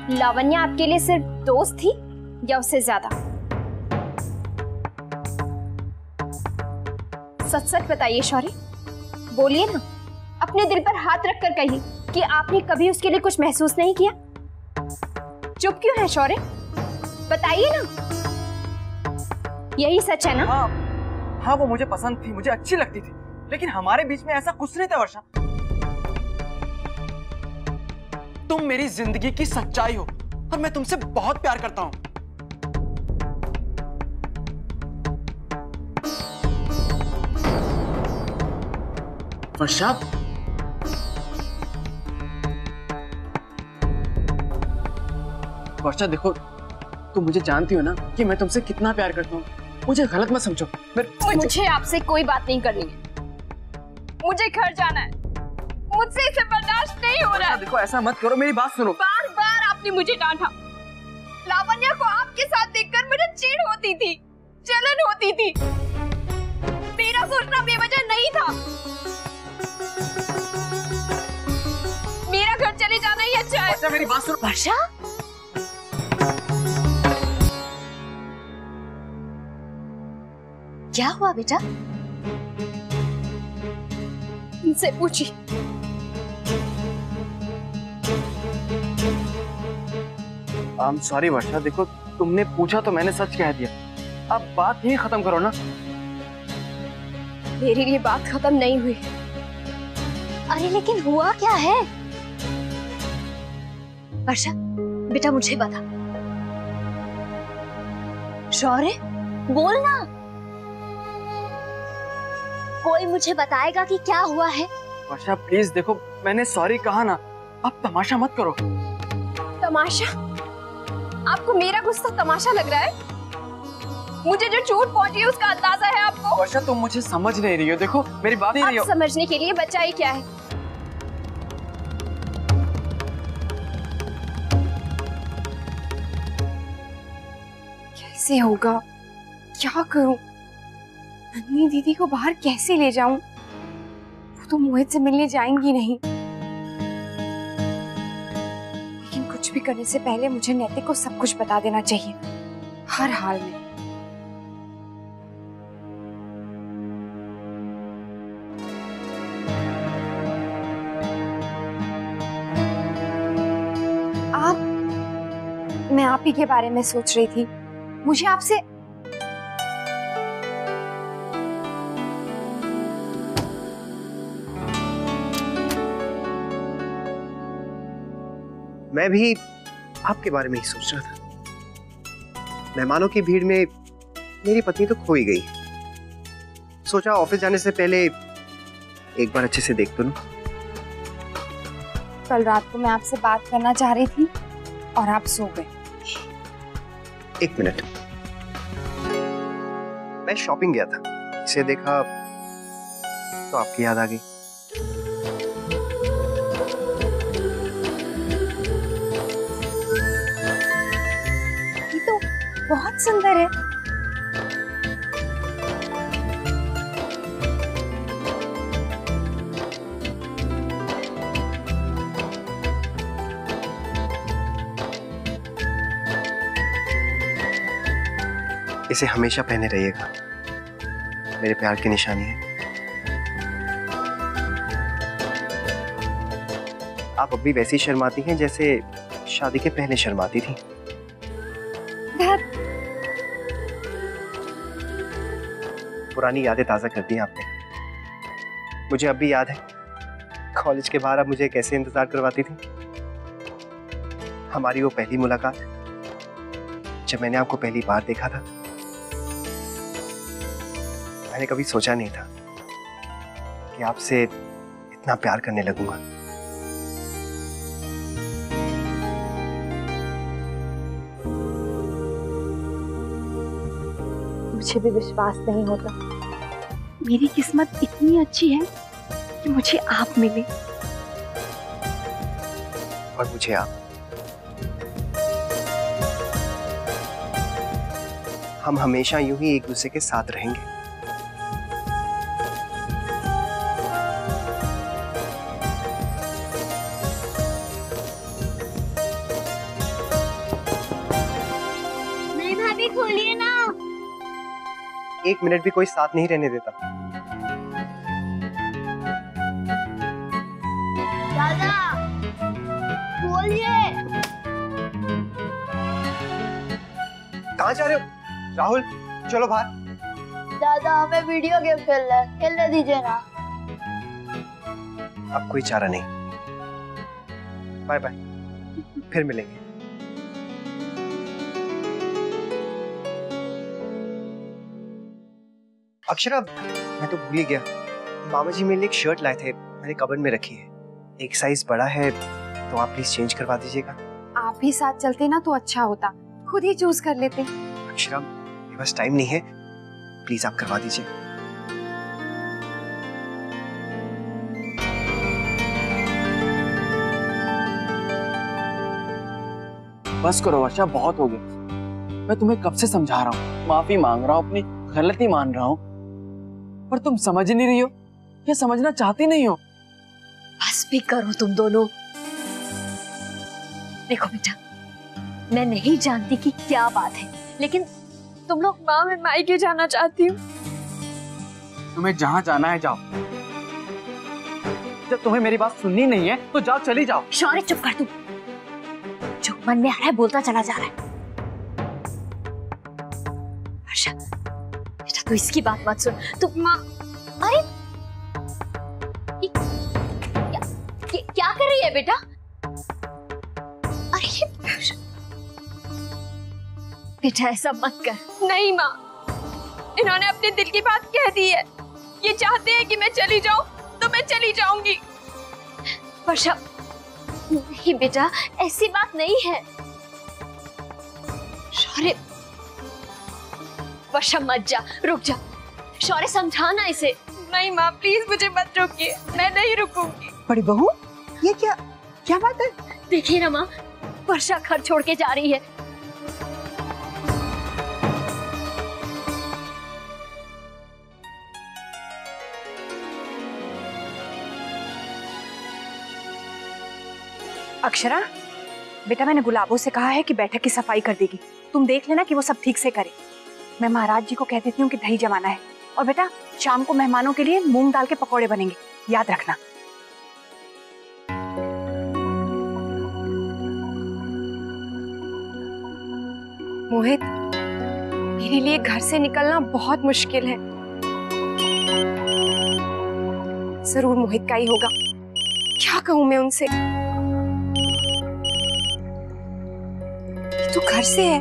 लावण्य आपके लिए सिर्फ दोस्त थी या उससे ज्यादा? सच सच बताइए शौर्य, बोलिए ना, अपने दिल पर हाथ रखकर कहिए कि आपने कभी उसके लिए कुछ महसूस नहीं किया। चुप क्यों है शौर्य, बताइए ना, यही सच है ना? हाँ, वो मुझे पसंद थी, मुझे अच्छी लगती थी, लेकिन हमारे बीच में ऐसा कुछ नहीं था वर्षा। तुम मेरी जिंदगी की सच्चाई हो और मैं तुमसे बहुत प्यार करता हूं। वर्षा, वर्षा देखो, तुम मुझे जानती हो ना कि मैं तुमसे कितना प्यार करता हूँ। मुझे गलत मत समझो। मुझे आपसे कोई बात नहीं करनी है, मुझे घर जाना है, मुझसे इसे बर्दाश्त नहीं हो रहा है। देखो ऐसा मत करो, मेरी बात सुनो। बार बार आपने मुझे डांटा। लावण्य को आपके साथ देखकर मुझे चिढ़ होती थी, जलन होती थी। मेरा सोचना बेवजह नहीं था। मेरा घर चले जाना ही अच्छा है। वर्षा, मेरी बात सुनो। वर्षा, क्या हुआ बेटा? इनसे पूछिए। I'm sorry वर्षा, देखो तुमने पूछा तो मैंने सच कह दिया। अब बात ही खत्म करो ना। मेरे लिए बात खत्म नहीं हुई। अरे लेकिन हुआ क्या है? वर्षा बेटा मुझे बता। शौर्य बोल ना, कोई मुझे बताएगा कि क्या हुआ है? वर्षा प्लीज देखो, मैंने सॉरी कहा ना, अब तमाशा मत करो। तमाशा? आपको मेरा गुस्सा तमाशा लग रहा है? मुझे जो चोट पहुंची है उसका अंदाजा है आपको? वर्षा तुम मुझे समझ नहीं रही हो, देखो मेरी बात नहीं रही हो। समझने के लिए बच्चा ही क्या है? कैसे होगा, क्या करूं? नन्ही दीदी को बाहर कैसे ले जाऊं? वो तो मोहित से मिलने जाएंगी नहीं। लेकिन कुछ भी करने से पहले मुझे नैतिक को सब कुछ बता देना चाहिए, हर हाल में। मैं आप ही के बारे में सोच रही थी। मुझे आपसे मैं भी आपके बारे में ही सोच रहा था। मेहमानों की भीड़ में मेरी पत्नी तो खो ही गई। सोचा ऑफिस जाने से पहले एक बार अच्छे से देख तो लूं। कल रात को मैं आपसे बात करना चाह रही थी और आप सो गए। एक मिनट, मैं शॉपिंग गया था, इसे देखा तो आपकी याद आ गई। ये तो बहुत सुंदर है। इसे हमेशा पहने रहिएगा, मेरे प्यार की निशानी है। आप अब भी वैसी शर्माती हैं जैसे शादी के पहले शर्माती थी। पुरानी यादें ताजा कर दी आपने। मुझे अब भी याद है कॉलेज के बाहर आप मुझे कैसे इंतजार करवाती थी। हमारी वो पहली मुलाकात जब मैंने आपको पहली बार देखा था, मैंने कभी सोचा नहीं था कि आपसे इतना प्यार करने लगूंगा। मुझे भी विश्वास नहीं होता। मेरी किस्मत इतनी अच्छी है कि मुझे आप मिले और मुझे आप। हम हमेशा यूं ही एक दूसरे के साथ रहेंगे। खोलिए ना। एक मिनट भी कोई साथ नहीं रहने देता। दादा खोलिए। कहाँ जा रहे हो? राहुल चलो बाहर। दादा हमें वीडियो गेम खेलना है, खेलने दीजिए ना। अब कोई चारा नहीं। बाय बाय, फिर मिलेंगे। अक्षरा, मैं तो भूल ही गया, मामा जी मेरे लिए एक शर्ट लाए थे, मैंने कबर्ड में रखी है। एक साइज बड़ा है, तो आप प्लीज चेंज करवा दीजिएगा। आप भी साथ चलते ना तो अच्छा होता, खुद ही चूज कर लेते। अक्षरा, मेरे पास टाइम नहीं है, प्लीज आप करवा दीजिए। बस करो वर्षा, बहुत हो गया। मैं तुम्हें कब से समझा रहा हूँ, माफी मांग रहा हूँ, अपनी गलती मान रहा हूँ, पर तुम समझ नहीं रही हो या समझना चाहती नहीं हो। बस भी करो तुम दोनों। देखो बेटा, मैं नहीं जानती कि क्या बात है, लेकिन तुम लोग माँ मैं मायके जाना चाहती हूँ। तुम्हें जहाँ जाना है जाओ। जब तुम्हें मेरी बात सुननी नहीं है तो जाओ, चली जाओ। शौर्य चुप कर तू, जो मन में आ रहा है बोलता चला जा रहा है। वर्षा बेटा तू इसकी बात मत सुन। तू माँ, अरे क्या कर रही है बेटा? अरे बेटा ऐसा मत कर। नहीं माँ, इन्होंने अपने दिल की बात कह दी है। ये चाहते हैं कि मैं चली जाऊं तो मैं चली जाऊंगी। वर्षा नहीं बेटा, ऐसी बात नहीं है। शौर्य, वर्षा मत जा, रुक जा। शौर्य समझाना इसे। नहीं माँ प्लीज मुझे मत रोकिए, मैं नहीं रुकूंगी। बड़ी बहू, ये क्या क्या बात है? देखिए ना माँ, वर्षा घर छोड़ के जा रही है। अक्षरा बेटा, मैंने गुलाबों से कहा है कि बैठक की सफाई कर देगी, तुम देख लेना कि वो सब ठीक से करे। मैं महाराज जी को कह देती हूँ कि दही जमाना है। और बेटा शाम को मेहमानों के लिए मूंग दाल के पकौड़े बनेंगे, याद रखना। मोहित, मेरे लिए घर से निकलना बहुत मुश्किल है। जरूर मोहित का ही होगा, क्या कहूं मैं उनसे। तो घर से है।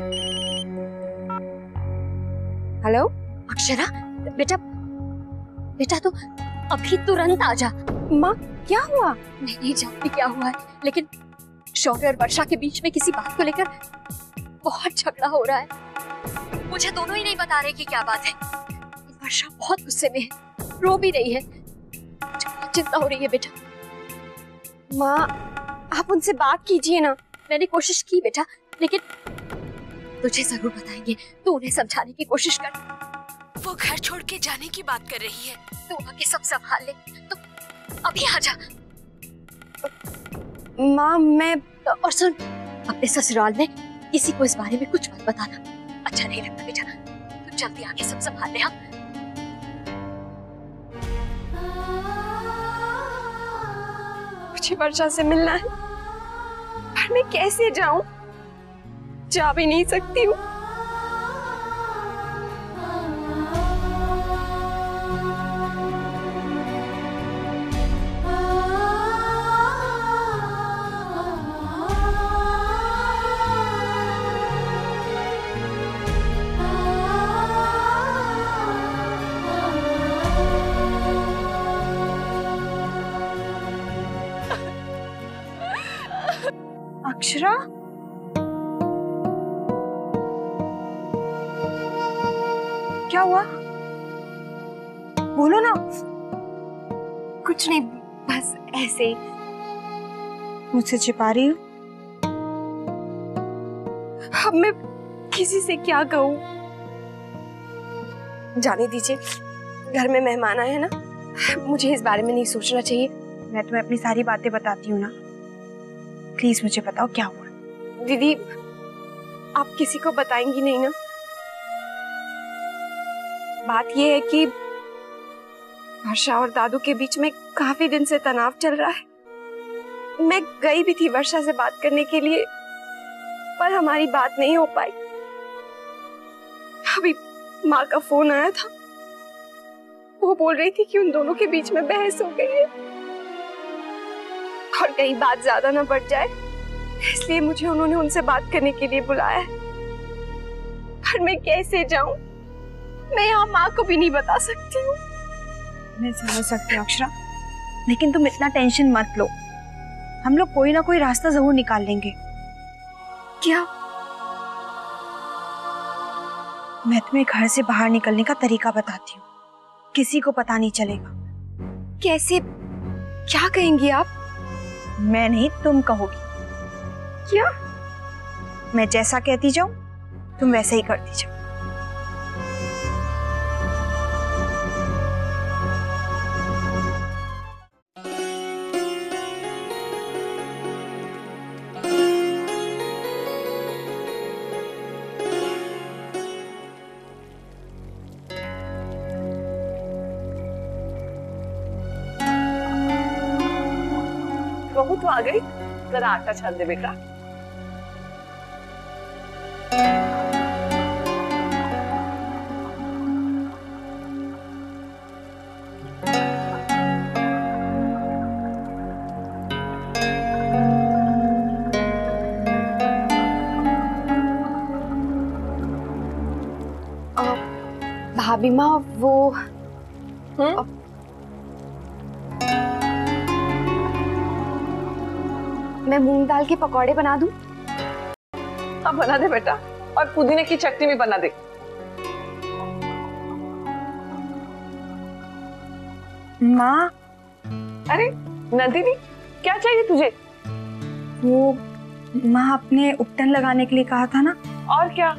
हेलो अक्षरा बेटा, बेटा तो अभी तुरंत आ जा। माँ क्या हुआ? मैं नहीं जानती क्या हुआ है, लेकिन शौर्य और वर्षा के बीच में किसी बात को लेकर बहुत झगड़ा हो रहा है। मुझे दोनों ही नहीं बता रहे कि क्या बात है। वर्षा बहुत गुस्से में है, रो भी रही है। चिंता हो रही है बेटा। माँ आप उनसे बात कीजिए ना। मैंने कोशिश की बेटा, लेकिन तुझे जरूर बताएंगे, तू उन्हें समझाने की कोशिश कर। वो घर छोड़ के जाने की बात कर रही है, तू आके सब संभाल ले। तो अभी आ जा। माँ मैं, और सुन, अपने ससुराल में किसी को इस बारे में कुछ मत बताना, अच्छा नहीं लगता बेटा। तू जल्दी आके सब संभाल ले। हाँ मुझे वर्षा से मिलना है, पर मैं कैसे जाऊं? जा भी नहीं सकती हूँ। अक्षरा, क्या हुआ? बोलो ना। कुछ नहीं, बस ऐसे ही। मुझसे छिपा रही हो? अब मैं किसी से क्या कहूँ? जाने दीजिए, घर में मेहमान आए हैं ना, मुझे इस बारे में नहीं सोचना चाहिए। मैं तुम्हें अपनी सारी बातें बताती हूँ ना, प्लीज मुझे बताओ क्या हुआ। दीदी आप किसी को बताएंगी नहीं ना? बात ये है कि वर्षा और दादू के बीच में काफी दिन से तनाव चल रहा है। मैं गई भी थी वर्षा से बात करने के लिए, पर हमारी बात नहीं हो पाई। अभी माँ का फोन आया था, वो बोल रही थी कि उन दोनों के बीच में बहस हो गई है और कहीं बात ज्यादा ना बढ़ जाए, इसलिए मुझे उन्होंने उनसे बात करने के लिए बुलाया है। पर मैं कैसे जाऊं? मैं यहाँ माँ को भी नहीं बता सकती हूँ। मैं समझ सकती हूँ अक्षरा, लेकिन तुम इतना टेंशन मत लो, हम लोग कोई ना कोई रास्ता जरूर निकाल लेंगे। क्या? मैं तुम्हें घर से बाहर निकलने का तरीका बताती हूँ, किसी को पता नहीं चलेगा। कैसे? क्या कहेंगी आप? मैं नहीं, तुम कहोगी। क्या? मैं जैसा कहती जाऊं तुम वैसे ही करती जाओ। बहू तो आ गई, जरा आटा छान दे बेटा। भाभी माँ, वो मैं मूंग दाल के पकौड़े बना दूं? हाँ बना दे बेटा, और पुदीने की चटनी भी बना दे। माँ। अरे नंदिनी, क्या चाहिए तुझे? वो माँ, अपने उपटन लगाने के लिए कहा था ना। और क्या,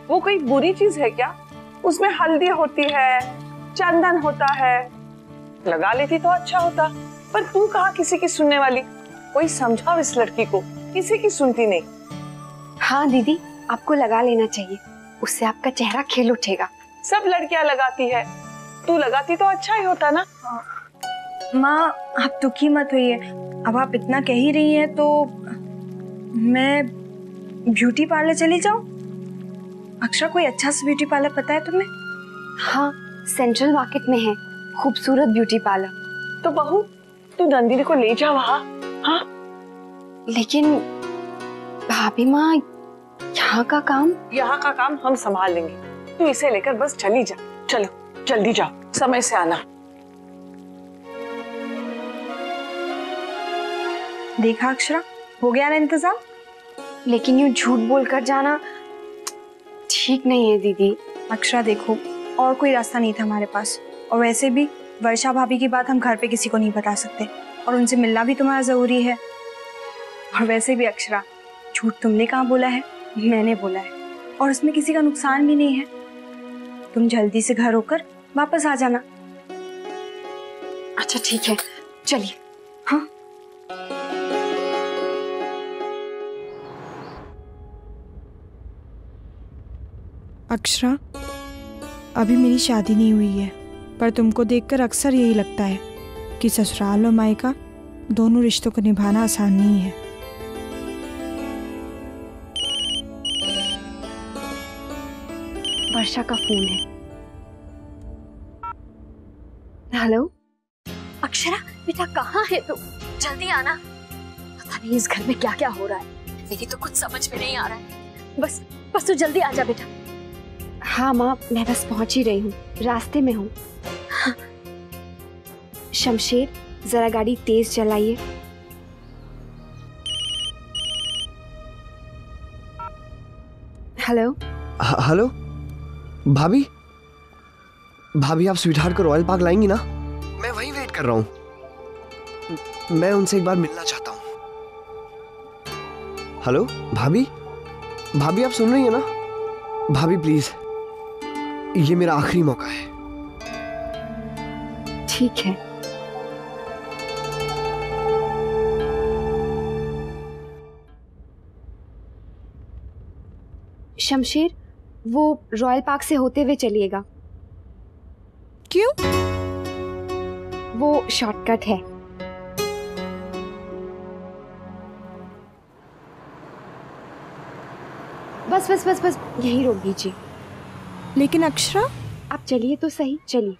वो कोई बुरी चीज है क्या? उसमें हल्दी होती है, चंदन होता है, लगा लेती तो अच्छा होता। पर तू कहाँ किसी की सुनने वाली? कोई समझाओ इस लड़की को, किसी की सुनती नहीं। हाँ दीदी, आपको लगा लेना चाहिए, उससे आपका चेहरा खिल उठेगा। सब लड़कियां लगाती है, तू लगाती तो अच्छा ही होता ना। माँ, आप दुखी मत होइए, अब आप इतना कह ही रही हैं तो मैं ब्यूटी पार्लर चली जाऊं? अक्षरा, कोई अच्छा सा ब्यूटी पार्लर पता है तुम्हें? हाँ, सेंट्रल मार्केट में है खूबसूरत ब्यूटी पार्लर। तो बहू, तू नंदिनी को ले जा वहाँ। हाँ, लेकिन भाभी माँ, यहाँ का काम? यहाँ का काम हम संभाल लेंगे, तू इसे लेकर बस चली जा। चलो जल्दी जाओ, समय से आना। देखा अक्षरा, हो गया ना इंतजाम? लेकिन यूं झूठ बोलकर जाना ठीक नहीं है दीदी। अक्षरा देखो, और कोई रास्ता नहीं था हमारे पास, और वैसे भी वर्षा भाभी की बात हम घर पे किसी को नहीं बता सकते, और उनसे मिलना भी तुम्हारा जरूरी है। और वैसे भी अक्षरा, झूठ तुमने कहाँ बोला है, मैंने बोला है, और उसमें किसी का नुकसान भी नहीं है। तुम जल्दी से घर होकर वापस आ जाना। अच्छा ठीक है, चलिए। हाँ। अक्षरा, अभी मेरी शादी नहीं हुई है, पर तुमको देखकर अक्सर यही लगता है कि ससुराल और मायका दोनों रिश्तों को निभाना आसान नहीं है। वर्षा का फोन है। हेलो अक्षरा बेटा, कहाँ है तू? जल्दी आना। पता नहीं इस घर में क्या क्या हो रहा है, मेरी तो कुछ समझ में नहीं आ रहा है। बस तू जल्दी आ जा बेटा। हाँ माँ, मैं बस पहुंच ही रही हूँ, रास्ते में हूँ। हाँ। शमशेर, जरा गाड़ी तेज चलाइए। हेलो। हेलो भाभी, भाभी आप स्वीटहार्ट को रॉयल पार्क लाएंगी ना? मैं वहीं वेट कर रहा हूँ, मैं उनसे एक बार मिलना चाहता हूँ। हेलो भाभी, भाभी आप सुन रही हैं ना? भाभी प्लीज, ये मेरा आखिरी मौका है। ठीक है। शमशेर, वो रॉयल पार्क से होते हुए चलिएगा। क्यों? वो शॉर्टकट है। बस बस बस बस यही रोक दीजिए। लेकिन अक्षरा, आप चलिए तो सही, चलिए।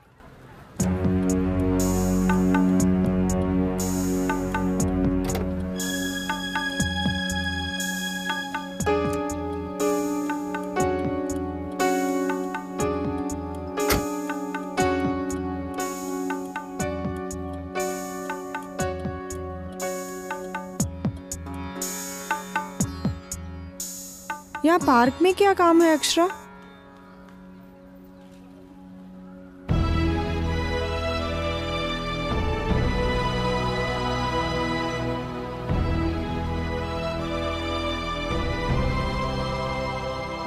यहाँ पार्क में क्या काम है अक्षरा?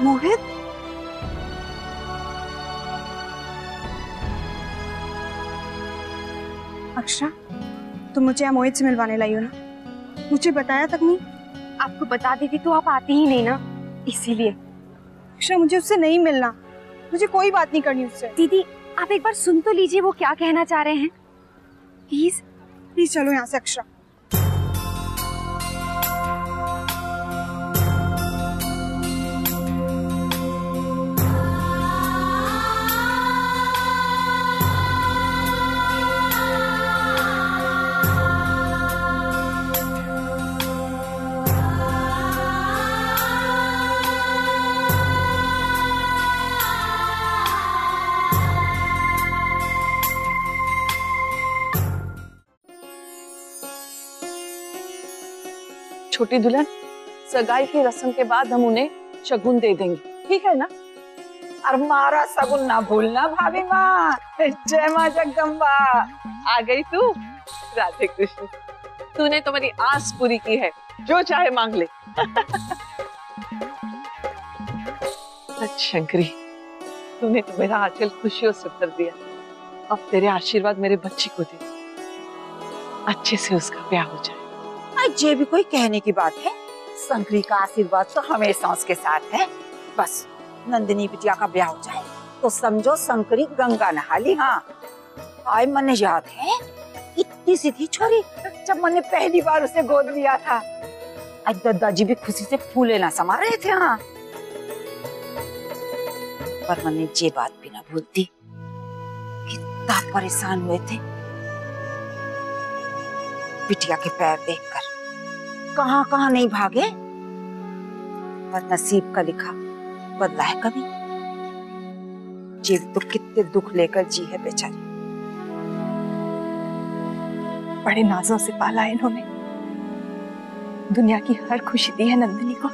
मोहित, अक्षरा, तुम मुझे यहाँ मोहित से मिलवाने लाई हो ना? मुझे बताया तक नहीं। आपको बता देती तो आप आती ही नहीं ना, इसीलिए। अक्षरा, मुझे उससे नहीं मिलना, मुझे कोई बात नहीं करनी उससे। दीदी आप एक बार सुन तो लीजिए वो क्या कहना चाह रहे हैं, प्लीज। प्लीज चलो यहाँ से अक्षरा। छोटी दुल्हन, सगाई की रस्म के बाद हम उन्हें शगुन दे देंगे, ठीक है ना? और मारा शगुन ना भूलना भाभी माँ। जय माँ जगदम्बा। आ गई तू? राधे कृष्ण, तूने तो मेरी आस पूरी की है, जो चाहे मांग ले। सच शंकरी, तूने तो मेरा आंचल खुशियों से भर दिया। अब तेरे आशीर्वाद मेरे बच्ची को दे, अच्छे से उसका ब्याह हो जाए। ये भी कोई कहने की बात है? शंकरी का आशीर्वाद तो हमेशा उसके साथ है। बस नंदिनी बिटिया का ब्याह हो जाए तो समझो शंकरी गंगा नहा ली। हाँ, आए मन याद है, इतनी सी थी छोरी जब मैंने पहली बार उसे गोद लिया था। आज दादाजी भी खुशी से फूले ना समा रहे थे। हाँ, पर मैंने ये बात भी ना भूलती, कितना परेशान हुए थे बिटिया के पैर देखकर। कहां कहां नहीं भागे, पर नसीब का लिखा बदला है कभी। जीव तो कितने दुख लेकर जी है बेचारी। बड़े नाजों से पाला है इन्होंने, दुनिया की हर खुशी दी है नंदिनी को।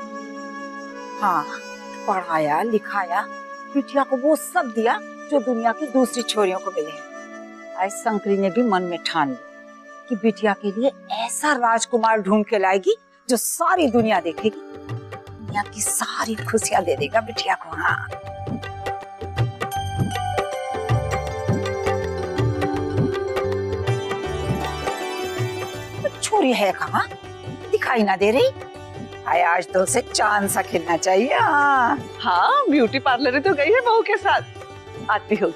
हाँ, पढ़ाया लिखाया, बिटिया को वो सब दिया जो दुनिया की दूसरी छोरियों को मिले हैं। आज शंकरी ने भी मन में ठान लिया कि बिटिया के लिए ऐसा राजकुमार ढूंढ के लाएगी जो सारी दुनिया देखेगी, दुनिया की सारी खुशियां दे देगा बिटिया को। हाँ, छोरी है कहाँ, दिखाई ना दे रही। आए आज तो उसे चांद सा खिलना चाहिए। हाँ, हाँ, ब्यूटी पार्लर तो गई है बहू के साथ, आती होगी।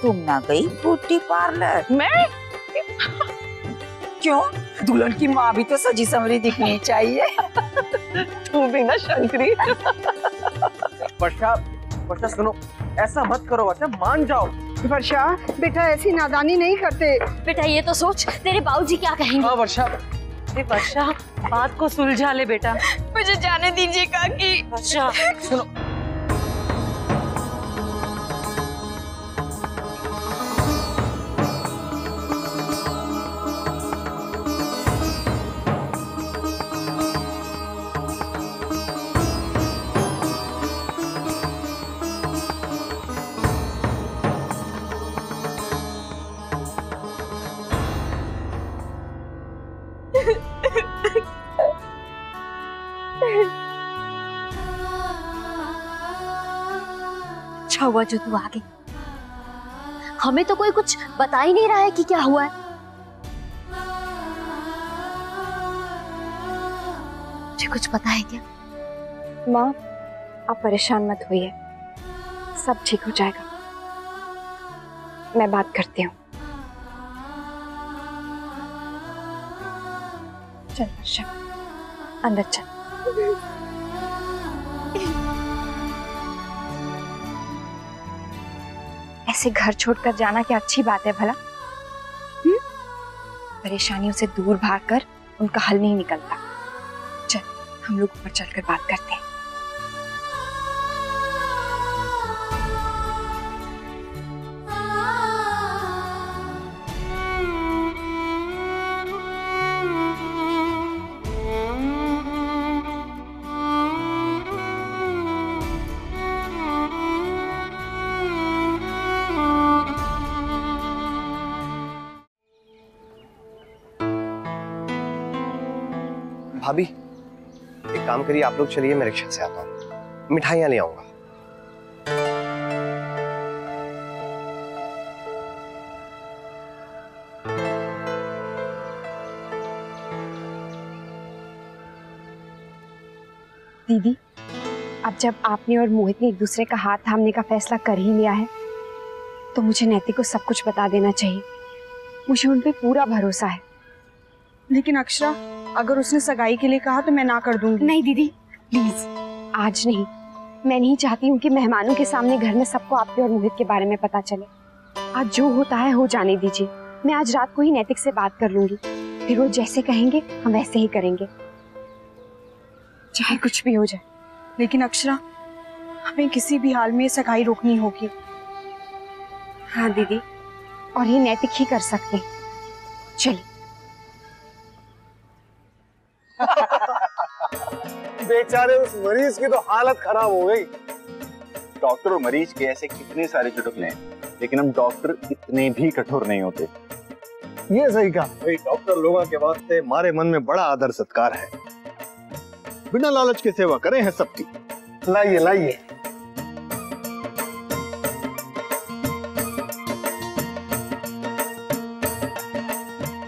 तुम ना गई ब्यूटी पार्लर? मैं? क्यों? दुल्हन की माँ भी तो सजी संवरी दिखनी चाहिए। तू भी ना शंकरी। वर्षा, वर्षा सुनो, ऐसा मत करो वर्षा, मान जाओ। वर्षा बेटा ऐसी नादानी नहीं करते। बेटा ये तो सोच तेरे बाबूजी क्या कहेंगे। हाँ वर्षा, वर्षा बात को सुलझा ले बेटा। मुझे जाने दीजिए काकी। वर्षा सुनो, अच्छा हुआ जो तू आ गई, हमें तो कोई कुछ बता ही नहीं रहा है कि क्या हुआ है। मुझे कुछ पता है क्या? माँ आप परेशान मत होइए, सब ठीक हो जाएगा। मैं बात करती हूँ। चल वर्षा, अंदर चल। ऐसे घर छोड़कर जाना क्या अच्छी बात है भला? परेशानियों से दूर भागकर उनका हल नहीं निकलता। चल हम लोग ऊपर चलकर बात करते हैं। भाभी एक काम करिए, आप लोग चलिए, मैं रिक्शा से आता हूँ, मिठाइयाँ ले आऊंगा। दीदी, अब जब आपने और मोहित ने एक दूसरे का हाथ थामने का फैसला कर ही लिया है, तो मुझे नैतिक को सब कुछ बता देना चाहिए। मुझे उन पे पूरा भरोसा है। लेकिन अक्षरा, अगर उसने सगाई के लिए कहा तो मैं ना कर दूंगी। नहीं दीदी, प्लीज आज नहीं। मैं नहीं चाहती हूँ कि मेहमानों के सामने घर में सबको आपके और मोहित के बारे में पता चले। आज जो होता है हो जाने दीजिए। मैं आज रात को ही नैतिक से बात कर लूंगी, फिर वो जैसे कहेंगे हम वैसे ही करेंगे, चाहे कुछ भी हो जाए। लेकिन अक्षरा, हमें किसी भी हाल में सगाई रोकनी होगी। हाँ दीदी, और ये नैतिक ही कर सकते हैं। चलिए। बेचारे उस मरीज की तो हालत खराब हो गई। डॉक्टर और मरीज के ऐसे कितने सारे चुटकुले हैं, लेकिन हम डॉक्टर इतने भी कठोर नहीं होते। ये सही कहा भाई, डॉक्टर लोगों के वास्ते हमारे मन में बड़ा आदर सत्कार है। बिना लालच के सेवा करें हैं सबकी। लाइए लाइए।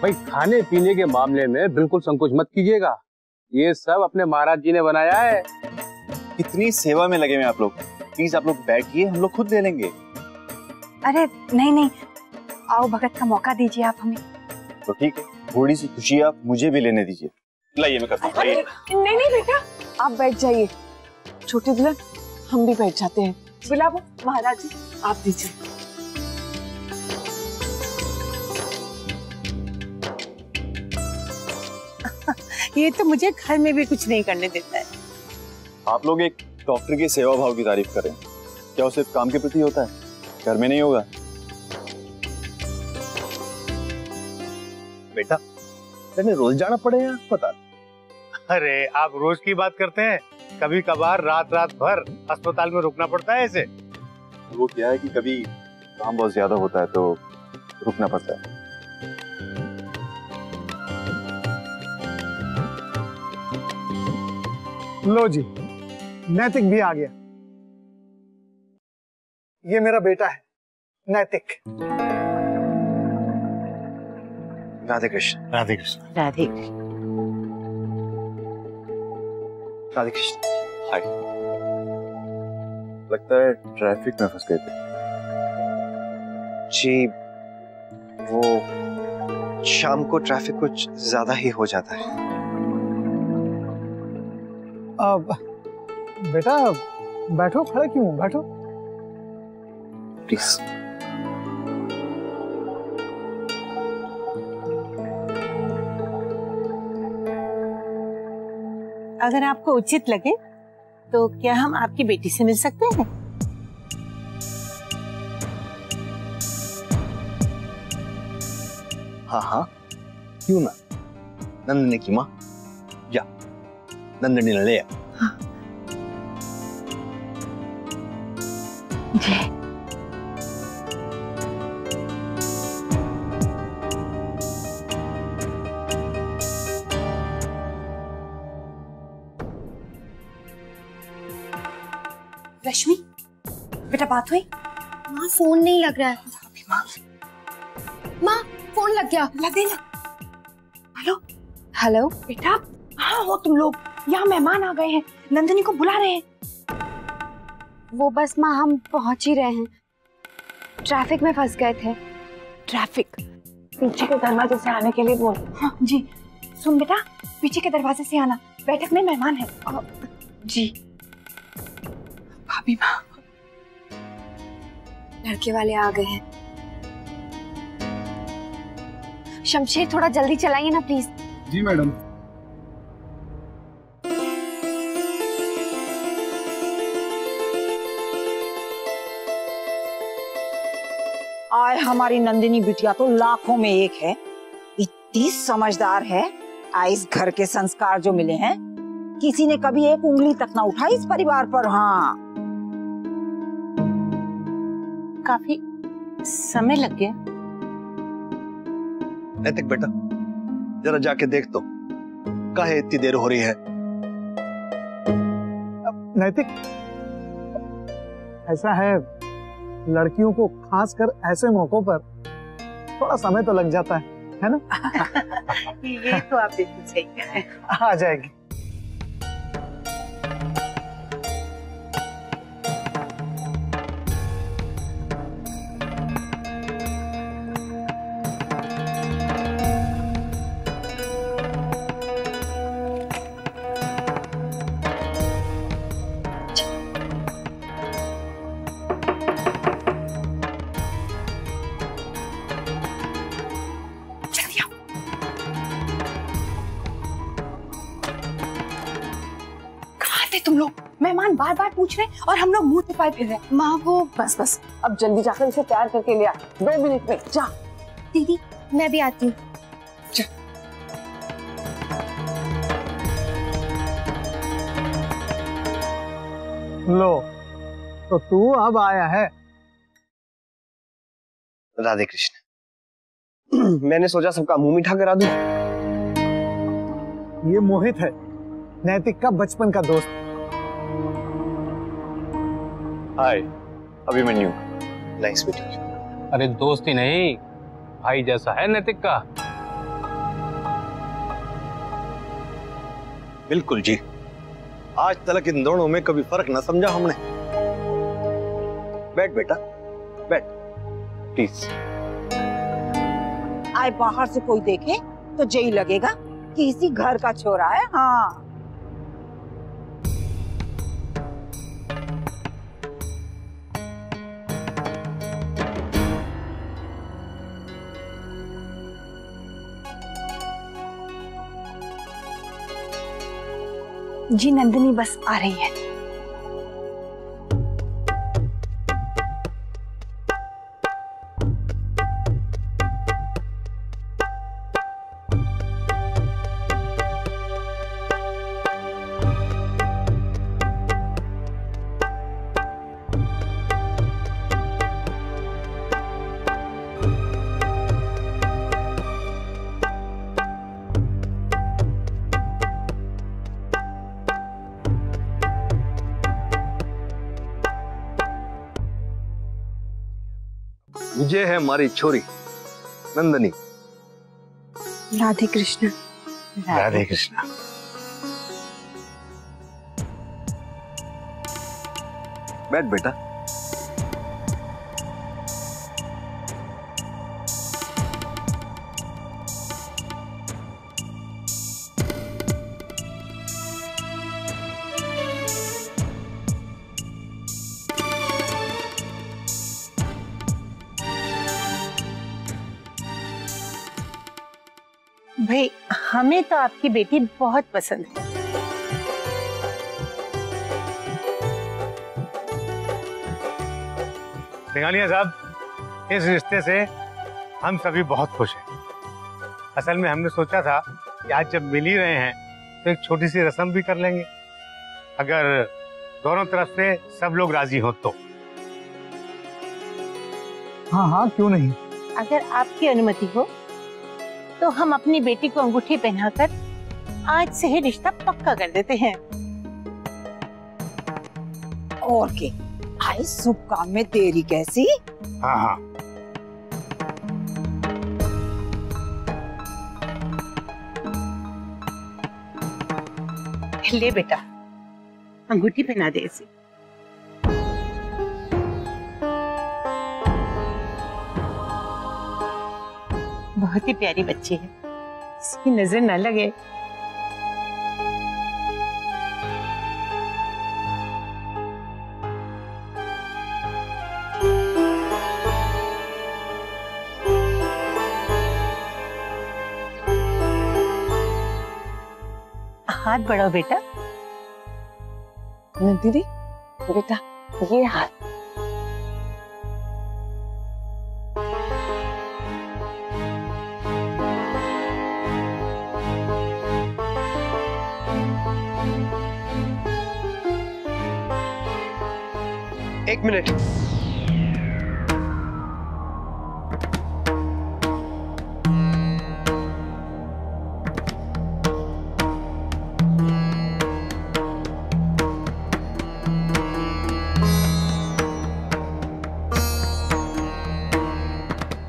भाई खाने पीने के मामले में बिल्कुल संकोच मत कीजिएगा, ये सब अपने महाराज जी ने बनाया है। कितनी सेवा में लगे हुए आप लोग, प्लीज आप लोग बैठिए, हम लोग खुद ले लेंगे। अरे नहीं नहीं, आओ भगत का मौका दीजिए आप हमें। तो ठीक है, थोड़ी सी खुशी आप मुझे भी लेने दीजिए। लाइए मैं करता हूँ। नहीं नहीं बेटा, आप बैठ जाइए। छोटी दुल्हन, हम भी बैठ जाते हैं। बुलाओ महाराज जी, आप दीजिए। ये तो मुझे घर में भी कुछ नहीं करने देता है। आप लोग एक डॉक्टर की सेवा भाव की तारीफ कर रहे हैं, क्या वो सिर्फ काम के प्रति होता है, घर में नहीं होगा? बेटा, तेने रोज जाना पड़ेगा अस्पताल? अरे आप रोज की बात करते हैं, कभी कभार रात भर अस्पताल में रुकना पड़ता है ऐसे। वो क्या है कि कभी काम बहुत ज्यादा होता है तो रुकना पड़ता है। लो जी, नैतिक भी आ गया। ये मेरा बेटा है नैतिक। राधे कृष्ण। राधे कृष्ण। राधे राधे कृष्ण। हाय। लगता है ट्रैफिक में फंस गए थे। जी, वो शाम को ट्रैफिक कुछ ज्यादा ही हो जाता है। बेटा बैठो, खड़े क्यों, बैठो प्लीज। अगर आपको उचित लगे तो क्या हम आपकी बेटी से मिल सकते हैं? हाँ हाँ, क्यों ना। नंदनी की माँ, जा नंदनी ने ले आ। हाँ। रश्मि, बेटा बात हुई? माँ फोन नहीं लग रहा है। माँ फोन लग गया। लग गई ना। हेलो हेलो बेटा, हाँ हो तुम लोग, यहाँ मेहमान आ गए हैं, नंदिनी को बुला रहे हैं। वो बस माँ हम पहुंच ही रहे हैं। ट्रैफिक में फंस गए थे। ट्रैफिक? पीछे के दरवाजे से आने के लिए बोल। हाँ जी। सुन बेटा, पीछे के दरवाजे से आना, बैठक में मेहमान है। जी। भाभी माँ, लड़के वाले आ गए हैं। शमशेर थोड़ा जल्दी चलाइए ना प्लीज। Ji madam. आए हमारी नंदिनी बिटिया तो लाखों में एक है, इतनी समझदार है। इस घर के संस्कार जो मिले हैं, किसी ने कभी एक उंगली तक ना उठाई इस परिवार पर। हाँ, काफी समय लग गया। नैतिक बेटा, जरा जाके देख तो, काहे इतनी देर हो रही है। नैतिक, ऐसा है, लड़कियों को खासकर ऐसे मौकों पर थोड़ा समय तो लग जाता है ना? ये तो आप बिल्कुल सही कह रहे हैं। आ जाएगी। तुम लोग, मेहमान बार बार पूछ रहे हैं और हम लोग मुंह छिपाए फिर रहे हैं। माँ वो बस बस, अब जल्दी जाकर इसे तैयार करके ले आ, 2 मिनट में। जा दीदी, मैं भी आती हूँ। लो, तो तू अब आया है। राधे कृष्ण। मैंने सोचा सबका मुंह मीठा करा दूं। ये मोहित है, नैतिक का बचपन का दोस्त। Hi, Abhimanyu. Nice meeting you. अरे दोस्ती नहीं, भाई जैसा है नैतिक का। बिल्कुल जी, आज तक इन दोनों में कभी फर्क ना समझा हमने। बैठ बेटा, बैठ प्लीज। आए बाहर से कोई देखे तो यही लगेगा कि इसी घर का छोरा है। हाँ, जी नंदिनी बस आ रही है। ये है हमारी छोरी नंदिनी। राधे कृष्ण। राधे कृष्ण। बैठ बेटा। भाई, हमें तो आपकी बेटी बहुत पसंद है। सिंघानिया साहब, इस रिश्ते से हम सभी बहुत खुश हैं। असल में हमने सोचा था कि आज जब मिल ही रहे हैं तो एक छोटी सी रस्म भी कर लेंगे, अगर दोनों तरफ से सब लोग राजी हो तो। हाँ हाँ, क्यों नहीं। अगर आपकी अनुमति हो तो हम अपनी बेटी को अंगूठी पहनाकर आज से ही रिश्ता पक्का कर देते हैं। और के आई शुभ काम में देरी कैसी। हाँ हाँ, ले बेटा, अंगूठी पहना दे इसे। बहुत ही प्यारी बच्ची है, इसकी नजर न लगे। हाथ बढ़ाओ बेटा। दीदी बेटा ये हाथ। एक मिनट।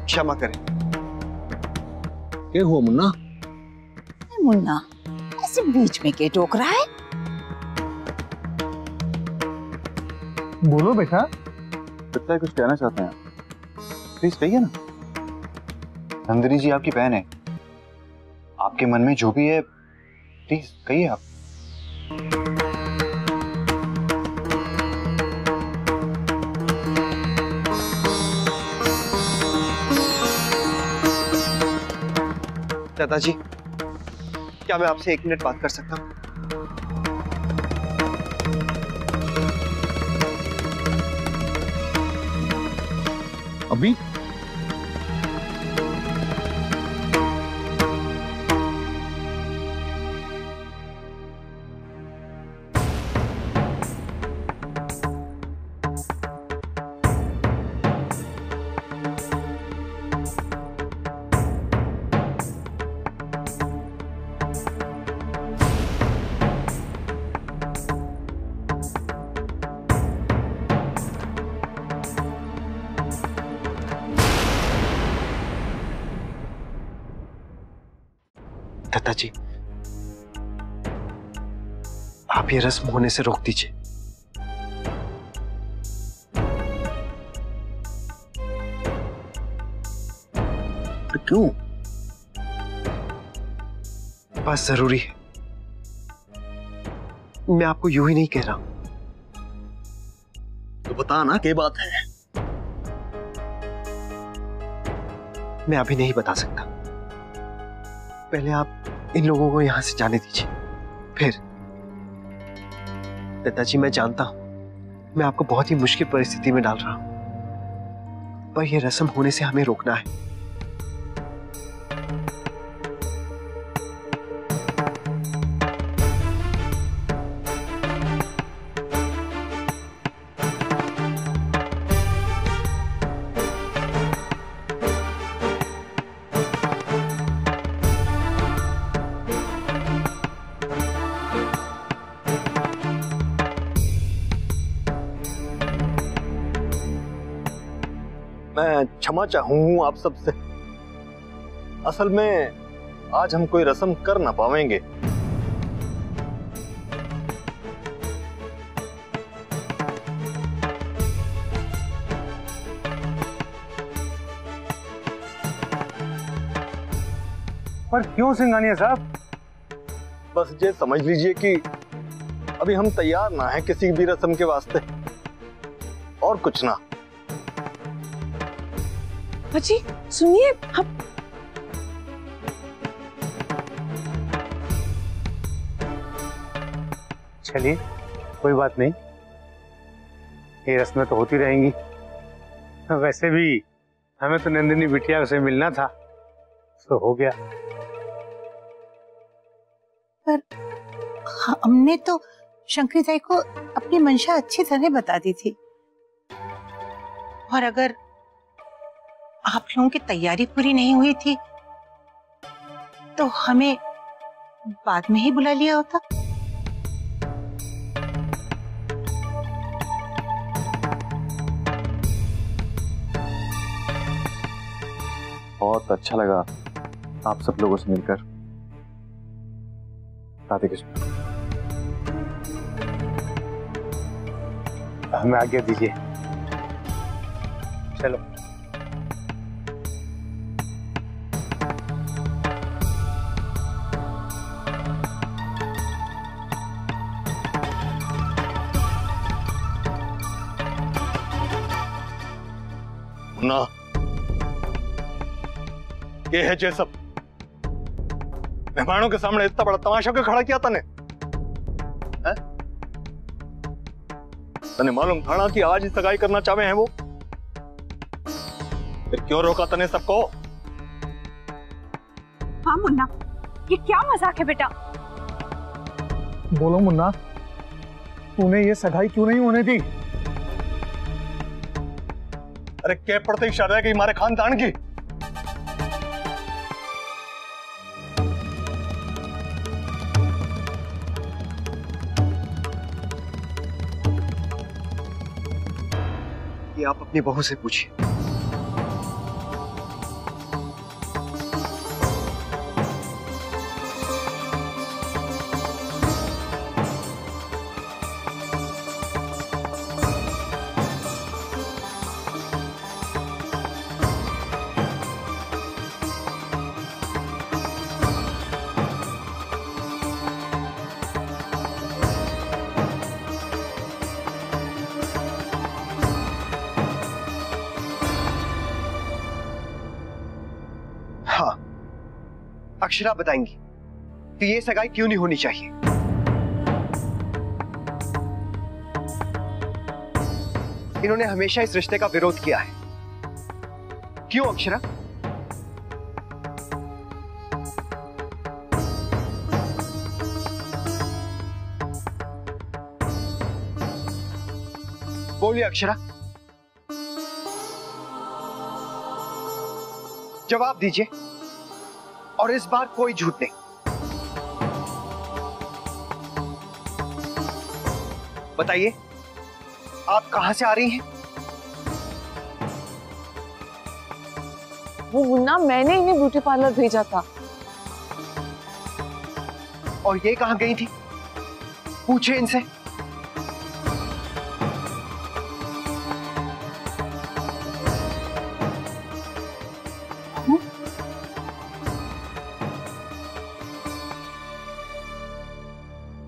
क्षमा करें। क्या हुआ मुन्ना? मुन्ना ऐसे बीच में के टोक रहा है? बोलो बेटा। लगता है कुछ कहना चाहते हैं, प्लीज कहिए ना। नंदिनी जी आपकी बहन है, आपके मन में जो भी है प्लीज कहिए आप। दादाजी, क्या मैं आपसे 1 मिनट बात कर सकता हूँ? अभी? दादाजी, आप ये रस्म होने से रोक दीजिए। क्यों? बस जरूरी है। मैं आपको यूं ही नहीं कह रहा। तो बता ना, क्या बात है? मैं अभी नहीं बता सकता। पहले आप इन लोगों को यहां से जाने दीजिए, फिर। दादाजी, मैं जानता हूं मैं आपको बहुत ही मुश्किल परिस्थिति में डाल रहा हूं, पर यह रस्म होने से हमें रोकना है। मैं क्षमा चाहूँ आप सबसे। असल में आज हम कोई रस्म कर ना पाएंगे। पर क्यों सिंघानिया साहब? बस ये समझ लीजिए कि अभी हम तैयार ना हैं किसी भी रस्म के वास्ते, और कुछ ना। जी सुनिए, हम चलिए कोई बात नहीं, ये रस्में तो होती रहेंगी। वैसे भी हमें तो नंदिनी बिटिया से मिलना था, तो हो गया। पर हमने तो शंकरी ताई को अपनी मंशा अच्छी तरह बता दी थी, और अगर आप लोगों की तैयारी पूरी नहीं हुई थी तो हमें बाद में ही बुला लिया होता। बहुत अच्छा लगा आप सब लोगों से मिलकर। राधे कृष्ण। हमें आज्ञा दीजिए, चलो। मुन्ना, ये है जे सब मेहमानों के सामने इतना बड़ा तमाशा क्यों खड़ा किया तने? तने मालूम था ना कि आज ही सगाई करना चाहे हैं वो, फिर क्यों रोका तने सबको? हाँ मुन्ना, ये क्या मजाक है बेटा? बोलो मुन्ना, तूने ये सगाई क्यों नहीं होने दी? अरे क्या पड़ते इशारा है कि हमारे खानदान की? ये आप अपनी बहू से पूछिए। हाँ, अक्षरा बताएंगी कि ये सगाई क्यों नहीं होनी चाहिए। इन्होंने हमेशा इस रिश्ते का विरोध किया है। क्यों अक्षरा? बोलिए अक्षरा, जवाब दीजिए, और इस बार कोई झूठ नहीं। बताइए, आप कहां से आ रही हैं? वो मुन्ना, मैंने इन्हें ब्यूटी पार्लर भेजा था। और ये कहां गई थी? पूछे इनसे।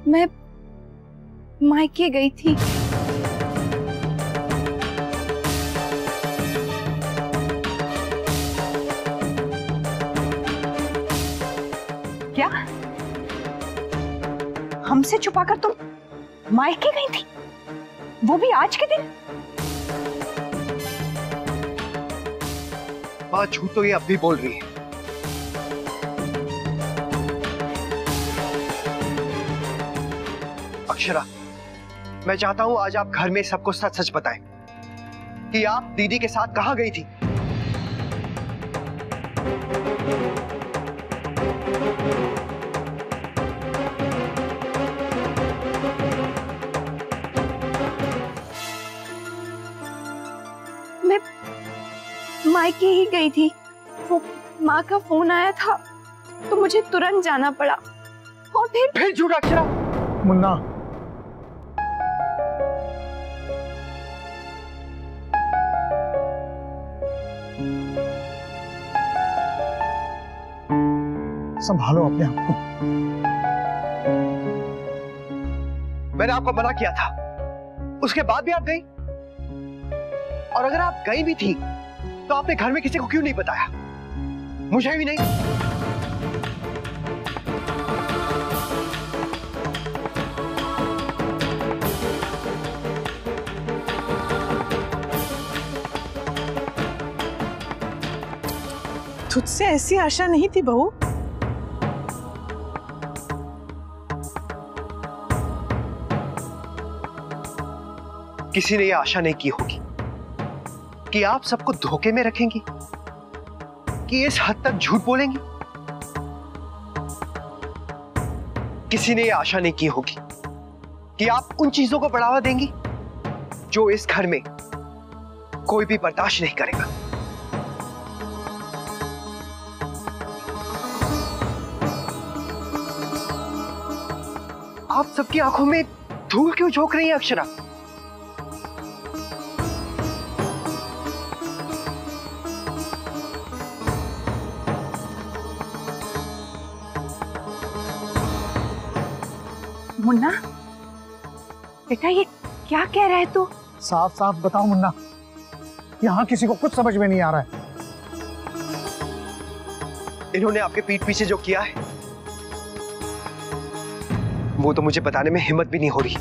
मैं मायके गई थी। क्या? हमसे छुपाकर तुम मायके गई थी, वो भी आज के दिन? बात झूठ तो ये अब भी बोल रही है। अक्षरा, मैं चाहता हूं आज आप घर में सबको सच सच बताएं कि आप दीदी के साथ कहां गई थी। मैं मायके ही गई थी। वो माँ का फोन आया था तो मुझे तुरंत जाना पड़ा। और फिर झूठ अक्षरा। मुन्ना, संभालो अपने आप को। मैंने आपको मना किया था, उसके बाद भी आप गई। और अगर आप गई भी थी तो आपने घर में किसी को क्यों नहीं बताया? मुझे भी नहीं। तुझसे ऐसी आशा नहीं थी बहू। किसी ने यह आशा नहीं की होगी कि आप सबको धोखे में रखेंगी, कि इस हद तक झूठ बोलेंगी। किसी ने यह आशा नहीं की होगी कि आप उन चीजों को बढ़ावा देंगी जो इस घर में कोई भी बर्दाश्त नहीं करेगा। आप सबकी आंखों में धूल क्यों झोंक रही है अक्षरा? मुन्ना, बेटा ये क्या कह रहा है तू? साफ साफ बताओ मुन्ना, यहाँ किसी को कुछ समझ में नहीं आ रहा है। इन्होंने आपके पीठ पीछे जो किया है वो तो मुझे बताने में हिम्मत भी नहीं हो रही।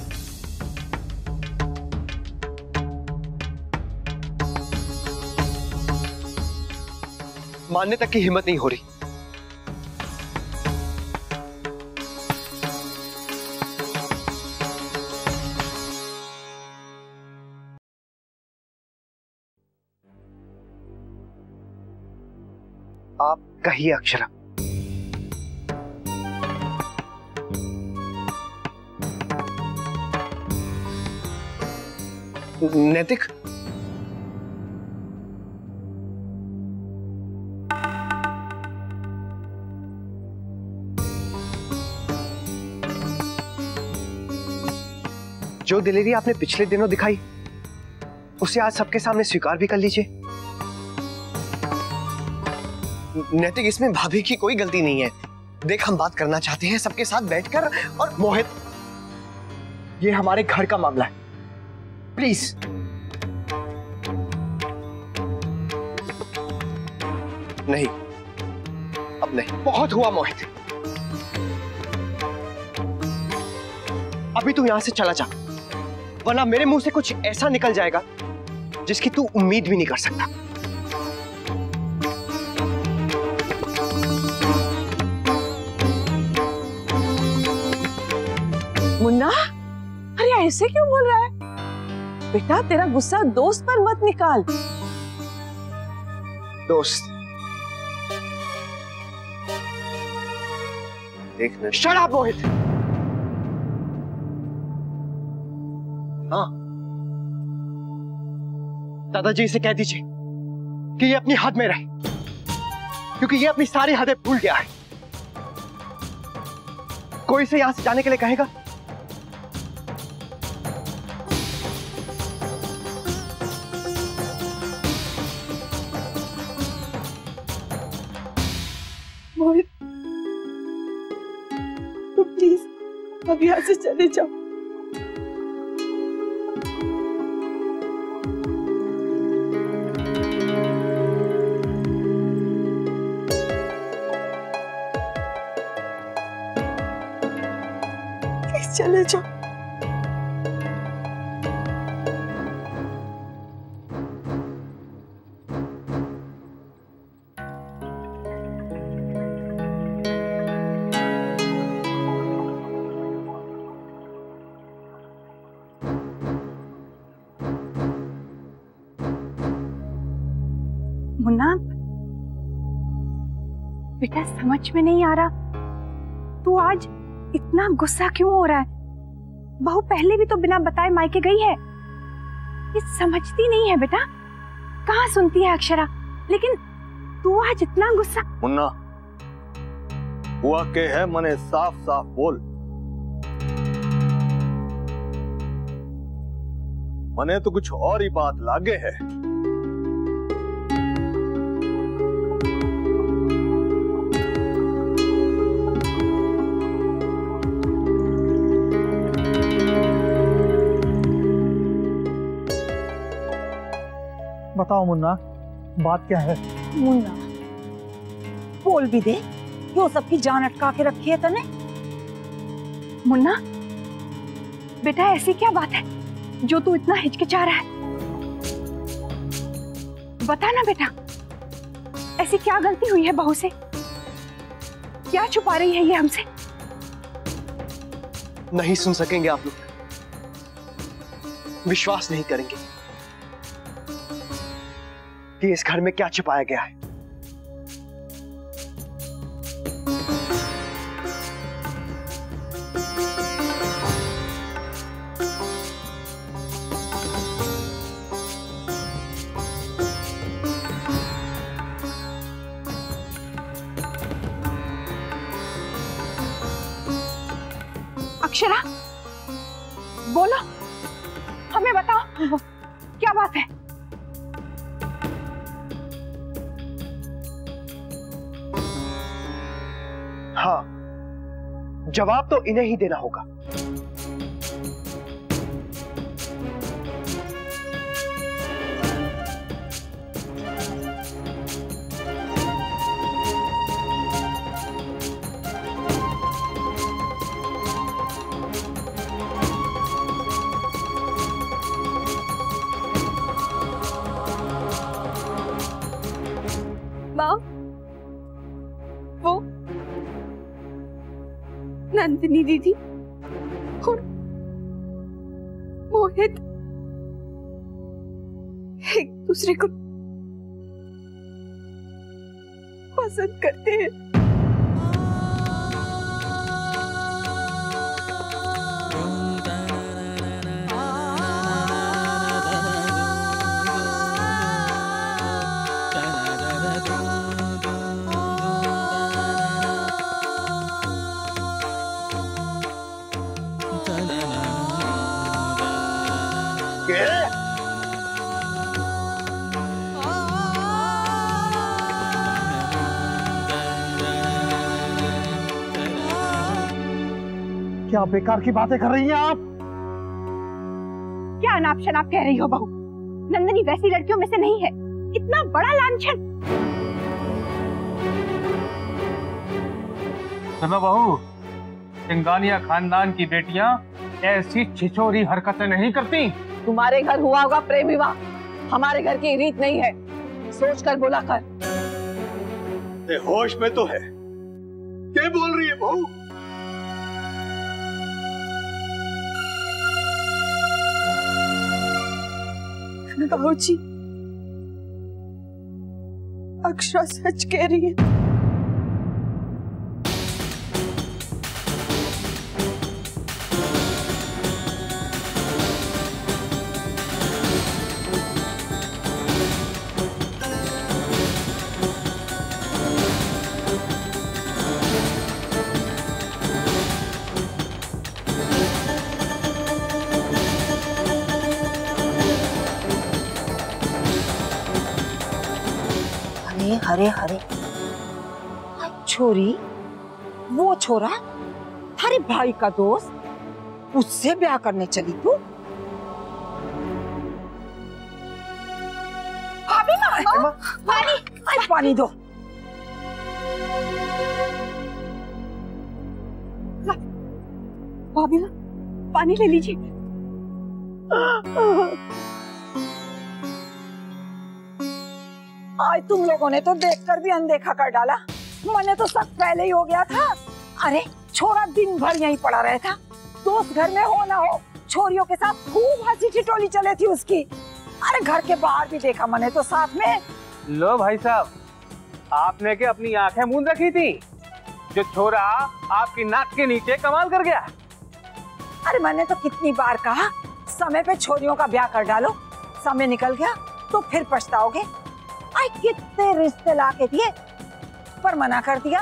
मानने तक की हिम्मत नहीं हो रही। आप कहिए अक्षरा। नैतिक, जो दिलेरी आपने पिछले दिनों दिखाई उसे आज सबके सामने स्वीकार भी कर लीजिए। नैतिक, इसमें भाभी की कोई गलती नहीं है। देख, हम बात करना चाहते हैं सबके साथ बैठकर। और मोहित, ये हमारे घर का मामला है, प्लीज। नहीं, अब नहीं, बहुत हुआ मोहित। अभी तू यहां से चला जा, वरना मेरे मुंह से कुछ ऐसा निकल जाएगा जिसकी तू उम्मीद भी नहीं कर सकता। मुन्ना, अरे ऐसे क्यों बोल रहा है? बेटा, तेरा गुस्सा दोस्त पर मत निकाल। दोस्त? देखना। शट अप मोहित। हाँ, दादाजी से कह दीजिए कि ये अपनी हद में रहे, क्योंकि ये अपनी सारी हदें भूल गया है। कोई से यहां से जाने के लिए कहेगा मोहित, तुम प्लीज अब यहाँ से चले जाओ। प्लीज चले जाओ। मुन्ना, बेटा समझ में नहीं आ रहा, तू आज इतना गुस्सा क्यों हो रहा है? बहू पहले भी तो बिना बताए मायके गई है। ये समझती नहीं है बेटा, कहाँ सुनती है अक्षरा, लेकिन तू आज इतना गुस्सा। मुन्ना, हुआ के है मने साफ साफ बोल। मने तो कुछ और ही बात लागे है। बताओ मुन्ना, बात क्या है? मुन्ना बोल भी दे, क्यों सबकी जान अटका के रखी है तने? मुन्ना बेटा, ऐसी क्या बात है जो तू इतना हिचकिचा रहा है? बता ना बेटा, ऐसी क्या गलती हुई है बहू से? क्या छुपा रही है ये हमसे? नहीं सुन सकेंगे आप लोग, विश्वास नहीं करेंगे कि इस घर में क्या छिपाया गया है। अक्षरा, बोलो, हमें बताओ क्या बात है? हाँ, जवाब तो इन्हें ही देना होगा। माँ, वो नंदिनी दीदी और मोहित एक दूसरे को पसंद करते हैं। क्या बेकार की बातें कर रही हैं आप? क्या अनाप शनाप कह रही हो बहू? नंदिनी वैसी लड़कियों में से नहीं है। इतना बड़ा लांछन। सुनो बहू, सिंगानिया खानदान की बेटियां ऐसी छिछोरी हरकतें नहीं करती। तुम्हारे घर हुआ होगा प्रेम विवाह, हमारे घर की रीत नहीं है। सोच कर बोला कर। होश में तो है। क्या बोल रही है बहू? बाबूजी, अक्षरा सच कह रही है। हरे हरे छोरी, वो छोरा थारे भाई का दोस्त, उससे ब्याह करने चली तू? पानी पानी दो। भाभी माँ, पानी ले लीजिए। आज तुम लोगों ने तो देखकर भी अनदेखा कर डाला। मैंने तो सब पहले ही हो गया था। अरे छोरा दिन भर यहीं पड़ा रहता, दोस्त घर में हो ना हो, छोरियों के साथ खूब हंसी ठिठोली चले थी उसकी। अरे घर के बाहर भी देखा मैंने तो साथ में। लो भाई साहब, आपने क्या अपनी आंखें मूंद रखी थी? जो छोरा आपकी नाक के नीचे कमाल कर गया। अरे मैंने तो कितनी बार कहा, समय पे छोरियों का ब्याह कर डालो। समय निकल गया तो फिर पछताओगे। आई कितने रिश्ते लाके दिए पर मना कर दिया।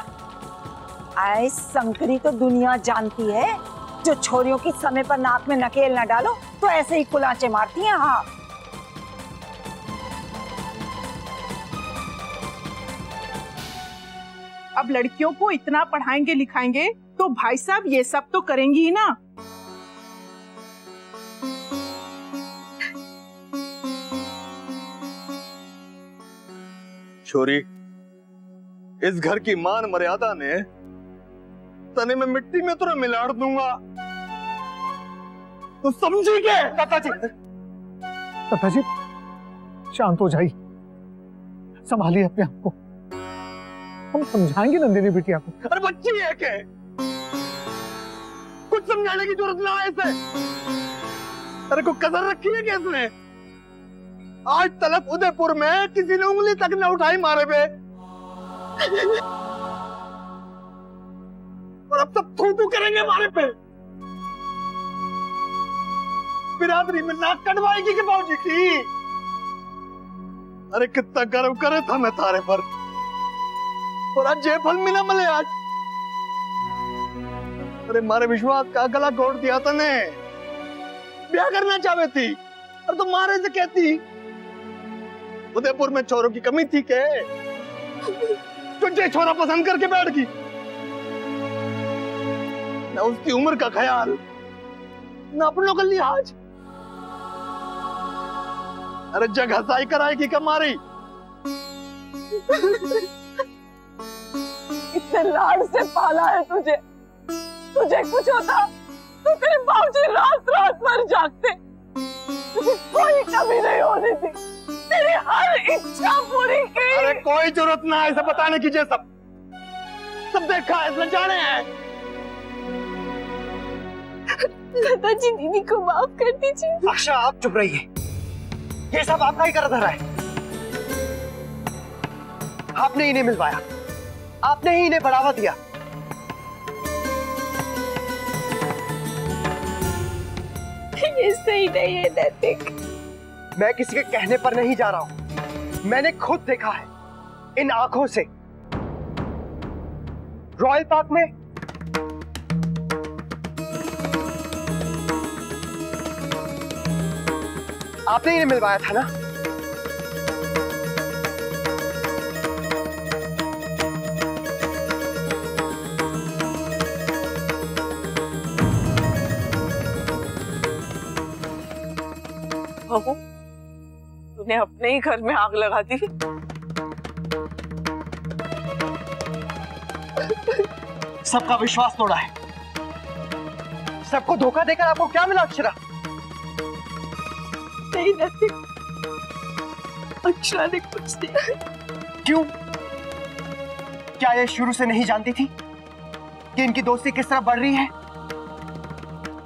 आई शंकरी तो दुनिया जानती है, जो छोरियों की समय पर नाक में नकेल न डालो तो ऐसे ही कुलाचे मारती हैं। हाँ, अब लड़कियों को इतना पढ़ाएंगे लिखाएंगे तो भाई साहब ये सब तो करेंगी ही ना। छोरी, इस घर की मान मर्यादा ने तने में मिट्टी में तुरंत मिलाड़ दूंगा। तो समझी क्या? तथा जी शांत हो जाइए, संभालिए अपने आप को। हम समझाएंगे नंदिनी बिटिया को। अरे बच्ची है क्या? कुछ समझाने की जरूरत ना है इसे। अरे को कदर रखी है क्या इसने? आज तलक उदयपुर में किसी ने उंगली तक न उठाई मारे पे, और अब सब थू करेंगे मारे पे। बिरादरी में नाक कटवाएगी कि बाबूजी की? अरे कितना गर्व करे था मैं तारे पर, और आज जे फल मिला मले आज। अरे मारे विश्वास का गला घोट दिया तने। ब्याह करना चाहती थी और तुम मारे से कहती उदयपुर में छोरों की कमी थी के? तुझे छोरा पसंद करके बैठ गई ना, उसकी उम्र का ख्याल ना अपनों का लिहाज। अरे जग हंसाई कराएगी कमारी। इतने लाड से पाला है तुझे, तुझे कुछ होता तो तेरे बाबूजी रात रात भर जागते, कोई कमी नहीं होने दी। तेरी हर इच्छा पूरी की। अरे कोई जरूरत ना है इसे बताने की। सब देखा है, इसने जाने हैं। लता जी, दीदी को माफ कर दीजिए। अक्षरा, आप चुप रहिए। ये सब आपका ही कर धरा है। आपने इन्हें मिलवाया, आपने ही इन्हें बढ़ावा दिया। ये सही नहीं है नैतिक। मैं किसी के कहने पर नहीं जा रहा हूं, मैंने खुद देखा है इन आंखों से। रॉयल पार्क में आपने इन्हें मिलवाया था ना? बहू, तूने अपने ही घर में आग लगा दी। सबका विश्वास तोड़ा है, सबको धोखा देकर आपको क्या मिला अक्षरा? नहीं नैतिक, अक्षरा ने कुछ नहीं। क्यों? क्या ये शुरू से नहीं जानती थी कि इनकी दोस्ती किस तरह बढ़ रही है?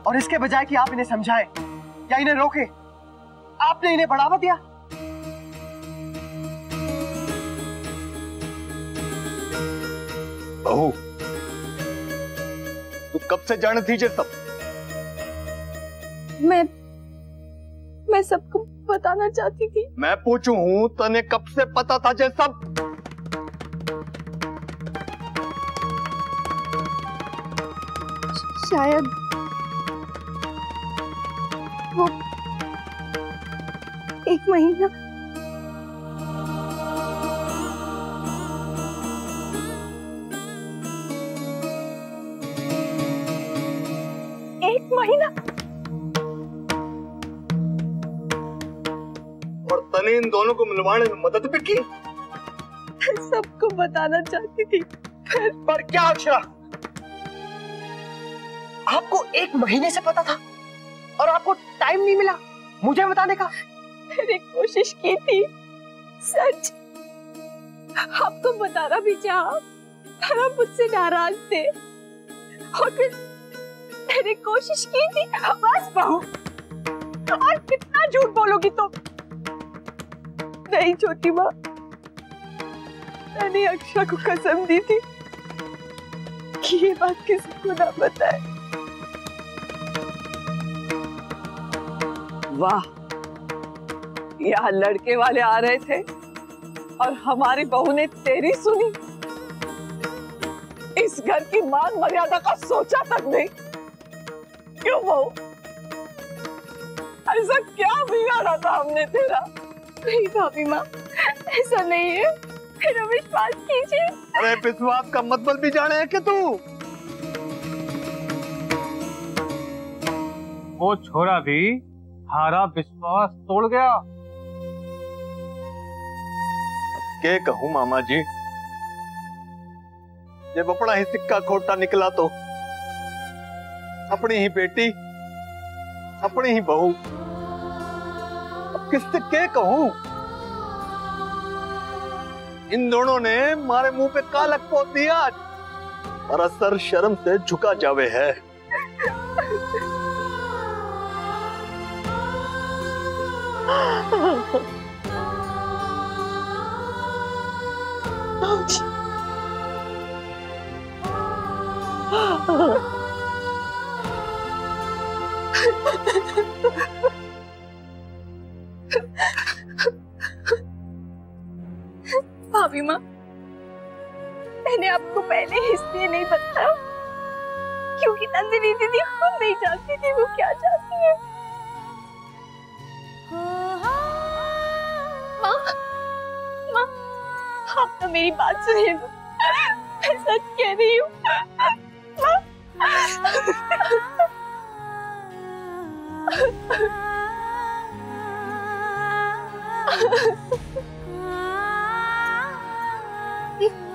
और इसके बजाय कि आप इन्हें समझाएं या इन्हें रोकें, आपने इन्हें बढ़ावा दिया। बहू, तू कब से जाने थी ये सब? मैं सबको बताना चाहती थी। मैं पूछू हूं तने कब से पता था ये सब? शायद वो 1 महीना। और तने इन दोनों को मिलवाने में मदद भी की। सबको बताना चाहती थी पर क्या अक्षरा, आपको 1 महीने से पता था और आपको टाइम नहीं मिला मुझे बताने का? मैंने कोशिश की थी, सच आपको बताना भी चाहा, पर आप मुझसे नाराज थे। और फिर मैंने कोशिश की थी। बस बहू, और कितना झूठ बोलोगी तुम? नहीं छोटी माँ, मैंने अक्षरा को कसम दी थी कि ये बात किसी को ना बताए। वाह, यहाँ लड़के वाले आ रहे थे और हमारी बहू ने तेरी सुनी। इस घर की मान मर्यादा का सोचा तक नहीं। क्यों बहू, ऐसा क्या बिगाड़ा था हमने तेरा? नहीं भाभी माँ, ऐसा नहीं है, मेरा विश्वास कीजिए। अरे विश्वास का मतलब भी जाने है कि तू? वो छोरा भी हारा विश्वास तोड़ गया। क्या कहूँ मामा जी, जब अपना ही सिक्का खोटा निकला तो अपनी ही बेटी, अपनी ही बहू, अब किससे क्या कहूँ? इन दोनों ने मारे मुंह पे कालक पोत दिया और असर शर्म से झुका जावे है। भाभी माँ, मैंने आपको पहले इसलिए नहीं बताया क्योंकि नंदिनी दीदी खुद नहीं जानती थी वो क्या चाहती है। माँ, माँ, आप तो मेरी बात सुनिए, मैं सच कह रही हूँ।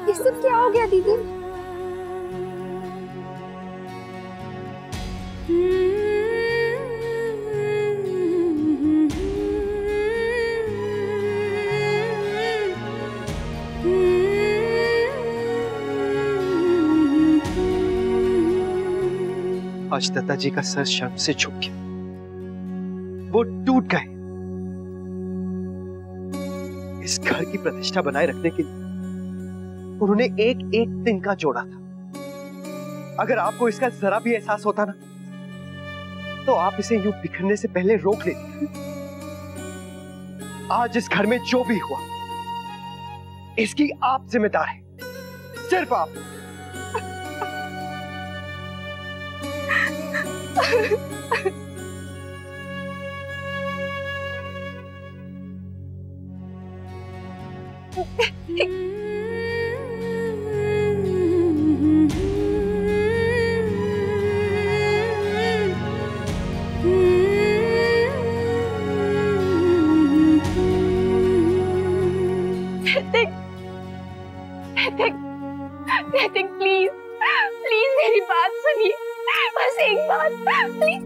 ये सब क्या हो गया दीदी? आज दत्ता जी का सर शर्म से झुक गया, वो टूट गए। इस घर की प्रतिष्ठा बनाए रखने के लिए उन्होंने एक एक दिन का जोड़ा था। अगर आपको इसका जरा भी एहसास होता ना, तो आप इसे यूं बिखरने से पहले रोक लेते। आज इस घर में जो भी हुआ, इसकी आप जिम्मेदार है, सिर्फ आप। नैतिक प्लीज प्लीज मेरी बात सुनिए, बस एक बात प्लीज।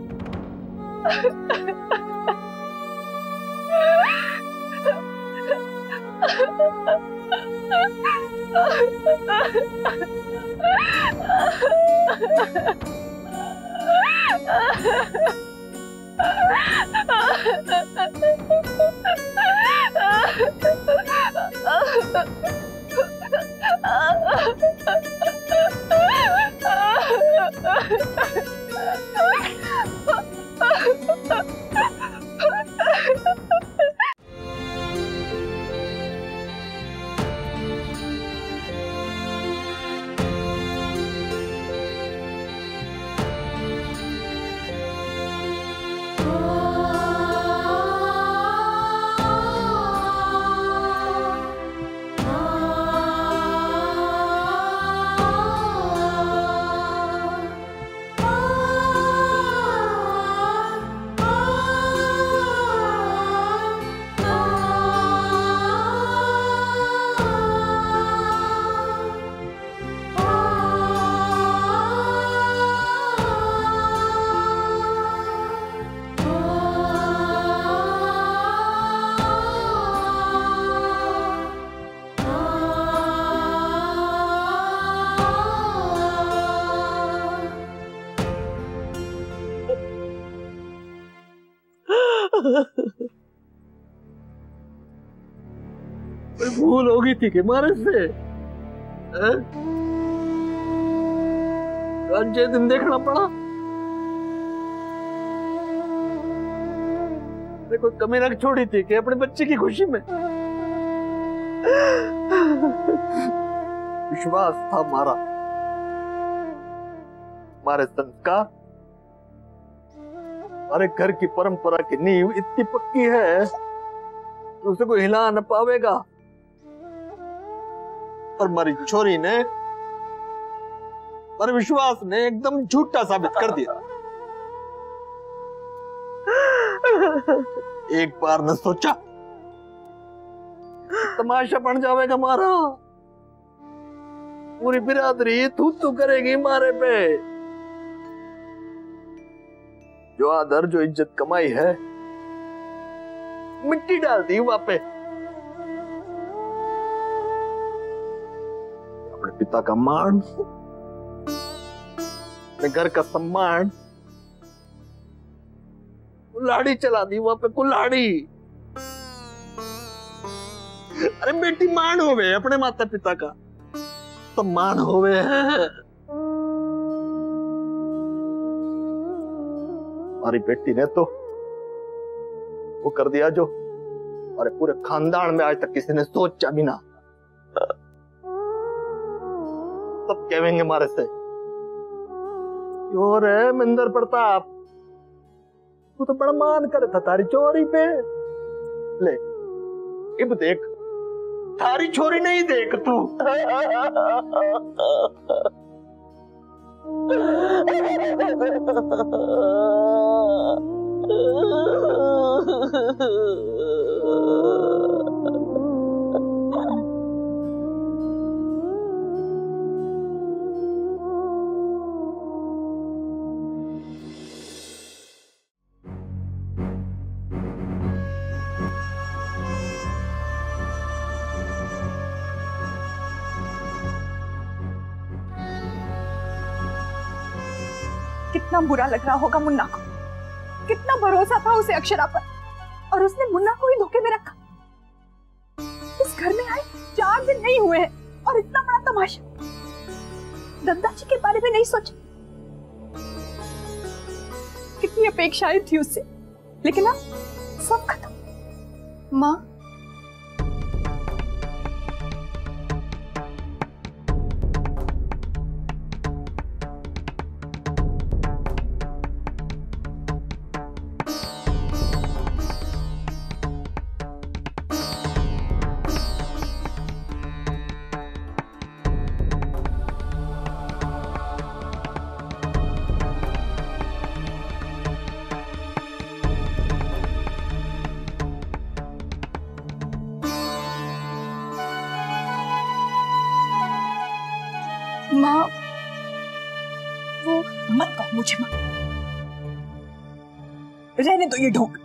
भूल होगी थी कि मारे से अच्छे दिन देखना पड़ा। देखो कमी रख छोड़ी थी कि अपने बच्चे की खुशी में विश्वास था हमारा, हमारे संस्कार, हमारे घर की परंपरा की नींव इतनी पक्की है कि उसे कोई हिला न पावेगा। और हमारी छोरी ने, हमारे विश्वास ने एकदम झूठा साबित कर दिया। एक बार न सोचा तमाशा बन जाएगा हमारा, पूरी बिरादरी थू करेगी हमारे पे। जो आदर जो इज्जत कमाई है मिट्टी डाल दी वहां पे। अपने पिता का मान, अपने घर का सम्मान, कुल्हाड़ी चला दी वहां पे, कुल्हाड़ी। अरे बेटी मान होवे अपने माता पिता का सम्मान होवे है। हमारी बेटी ने तो वो कर दिया जो हमारे पूरे खानदान में आज तक किसी ने सोचा भी ना। सब कहेंगे हमारे से, क्यों रे मिंदर प्रताप, तू तो बड़ा मान करे था तारी चोरी पे। ले अब देख, तारी छोरी नहीं देख तू। कितना बुरा लग रहा होगा मुन्ना को। कितना भरोसा था उसे अक्षरा पर, और उसने मुन्ना को ही धोखे में रखा। इस घर में आए 4 दिन नहीं हुए हैं और इतना बड़ा तमाशा। दद्दा जी के बारे में नहीं सोचा। कितनी अपेक्षाएं थी उससे, लेकिन अब सब खत्म। माँ, माँ, वो मत कहो मुझे माँ, रहने दो ये ढोंग।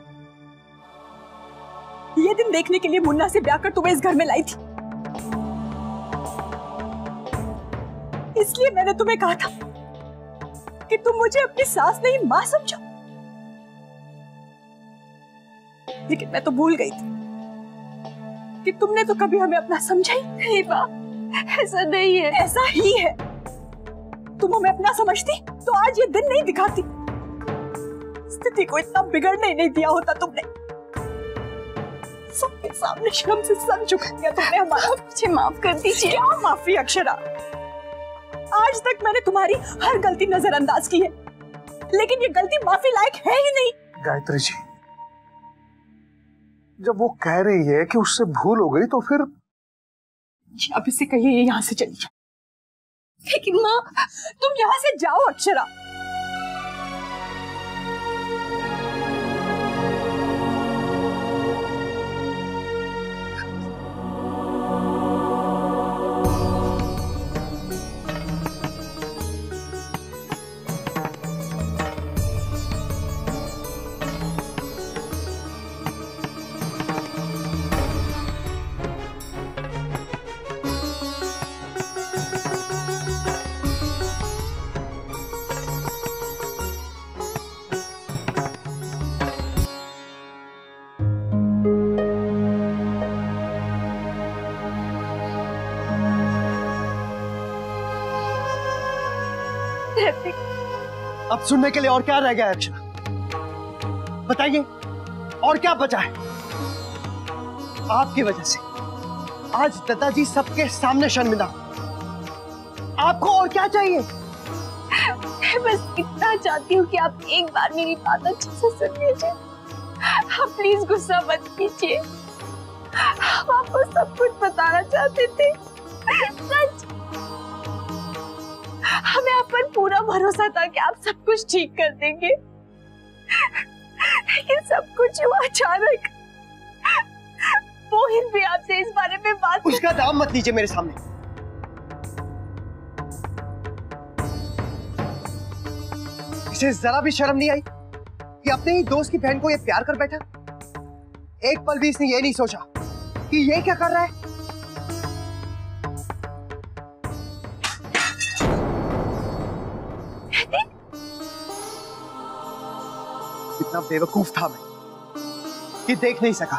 ये दिन देखने के लिए मुन्ना से ब्याह कर तुम्हें इस घर में लाई थी, इसलिए मैंने तुम्हें कहा था कि तुम मुझे अपनी सास नहीं माँ समझो। लेकिन मैं तो भूल गई थी कि तुमने तो कभी हमें अपना समझा ही नहीं। माँ, ऐसा नहीं है। ऐसा ही है। तुम हमें अपना समझती तो आज ये दिन नहीं दिखाती। स्थिति को इतना बिगड़ने ही नहीं दिया होता तुमने। सबके सामने शर्म से सर झुका दिया तुमने हमारा। मुझे माफ कर दीजिए। क्या माफी अक्षरा? आज तक मैंने तुम्हारी हर गलती नजरअंदाज की है, लेकिन ये गलती माफी लायक है ही नहीं। गायत्री जी, जब वो कह रही है कि उससे भूल हो गई तो फिर अब इसे कहिए ये यहाँ से चली जाए। लेकिन माँ, तुम यहाँ से जाओ अक्षरा। अब सुनने के लिए और क्या रह गया है अक्षरा? बताइए, और क्या बचा है? आपकी वजह से आज दादाजी सबके सामने शर्मिंदा। आपको और क्या चाहिए? मैं बस इतना चाहती हूँ कि आप एक बार मेरी बात अच्छे से सुन लीजिए। आप प्लीज गुस्सा मत कीजिए। हम आपको सब कुछ बताना चाहते थे, सच। हमें आप पर पूरा भरोसा था कि आप सब कुछ ठीक कर देंगे, लेकिन सब कुछ हुआ अचानक। मोहित भी आपसे इस बारे में बात। उसका दाम मत लीजिए मेरे सामने। इसे जरा भी शर्म नहीं आई कि अपने ही दोस्त की बहन को ये प्यार कर बैठा? एक पल भी इसने ये नहीं सोचा कि ये क्या कर रहा है। कितना बेवकूफ था मैं कि देख नहीं सका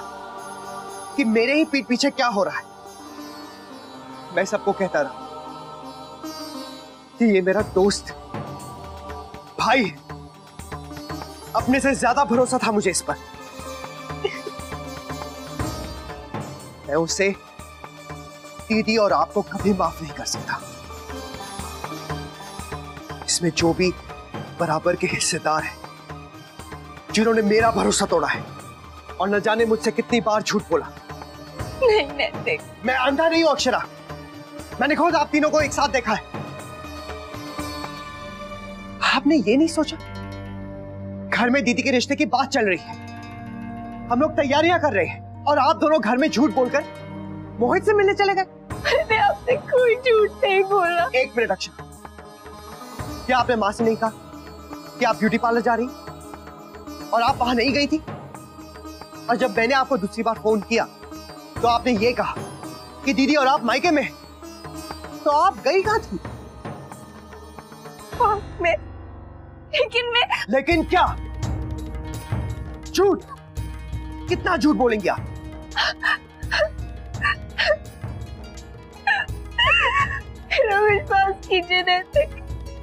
कि मेरे ही पीठ पीछे क्या हो रहा है। मैं सबको कहता रहा कि ये मेरा दोस्त भाई है। अपने से ज्यादा भरोसा था मुझे इस पर। मैं उसे, दीदी और आपको कभी माफ नहीं कर सकता। इसमें जो भी बराबर के हिस्सेदार हैं, जिन्होंने मेरा भरोसा तोड़ा है और न जाने मुझसे कितनी बार झूठ बोला। नहीं नैतिक, मैं अंधा नहीं हूं अक्षरा। मैंने खुद आप तीनों को एक साथ देखा है। आपने ये नहीं सोचा घर में दीदी के रिश्ते की बात चल रही है, हम लोग तैयारियां कर रहे हैं और आप दोनों घर में झूठ बोलकर मोहित से मिलने चले गए। मैंने आपसे कोई झूठ नहीं बोला। एक मिनट अक्षरा, क्या आपने माँ से नहीं कहा कि आप ब्यूटी पार्लर जा रही और आप वहां नहीं गई थी? और जब मैंने आपको दूसरी बार फोन किया तो आपने ये कहा कि दीदी और आप मायके में, तो आप गई कहां थी? में, लेकिन लेकिन क्या? झूठ? कितना झूठ बोलेंगे आप? मेरा विश्वास कीजिए नैतिक,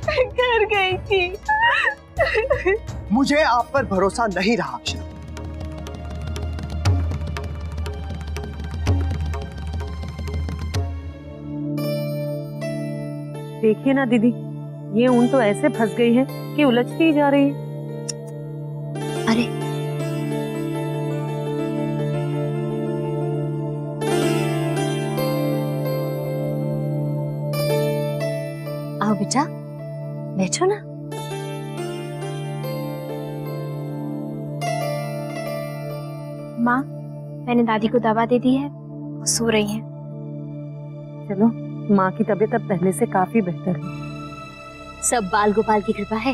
मैं घर गई थी। मुझे आप पर भरोसा नहीं रहा अक्षरा। देखिए ना दीदी, ये ऊन तो ऐसे फंस गई है कि उलझती ही जा रही है। अरे आओ बेटा, बैठो ना। माँ, मैंने दादी को दवा दे दी है, वो सो रही हैं। चलो, माँ की तबीयत अब पहले से काफी बेहतर है। सब बाल गोपाल की कृपा है।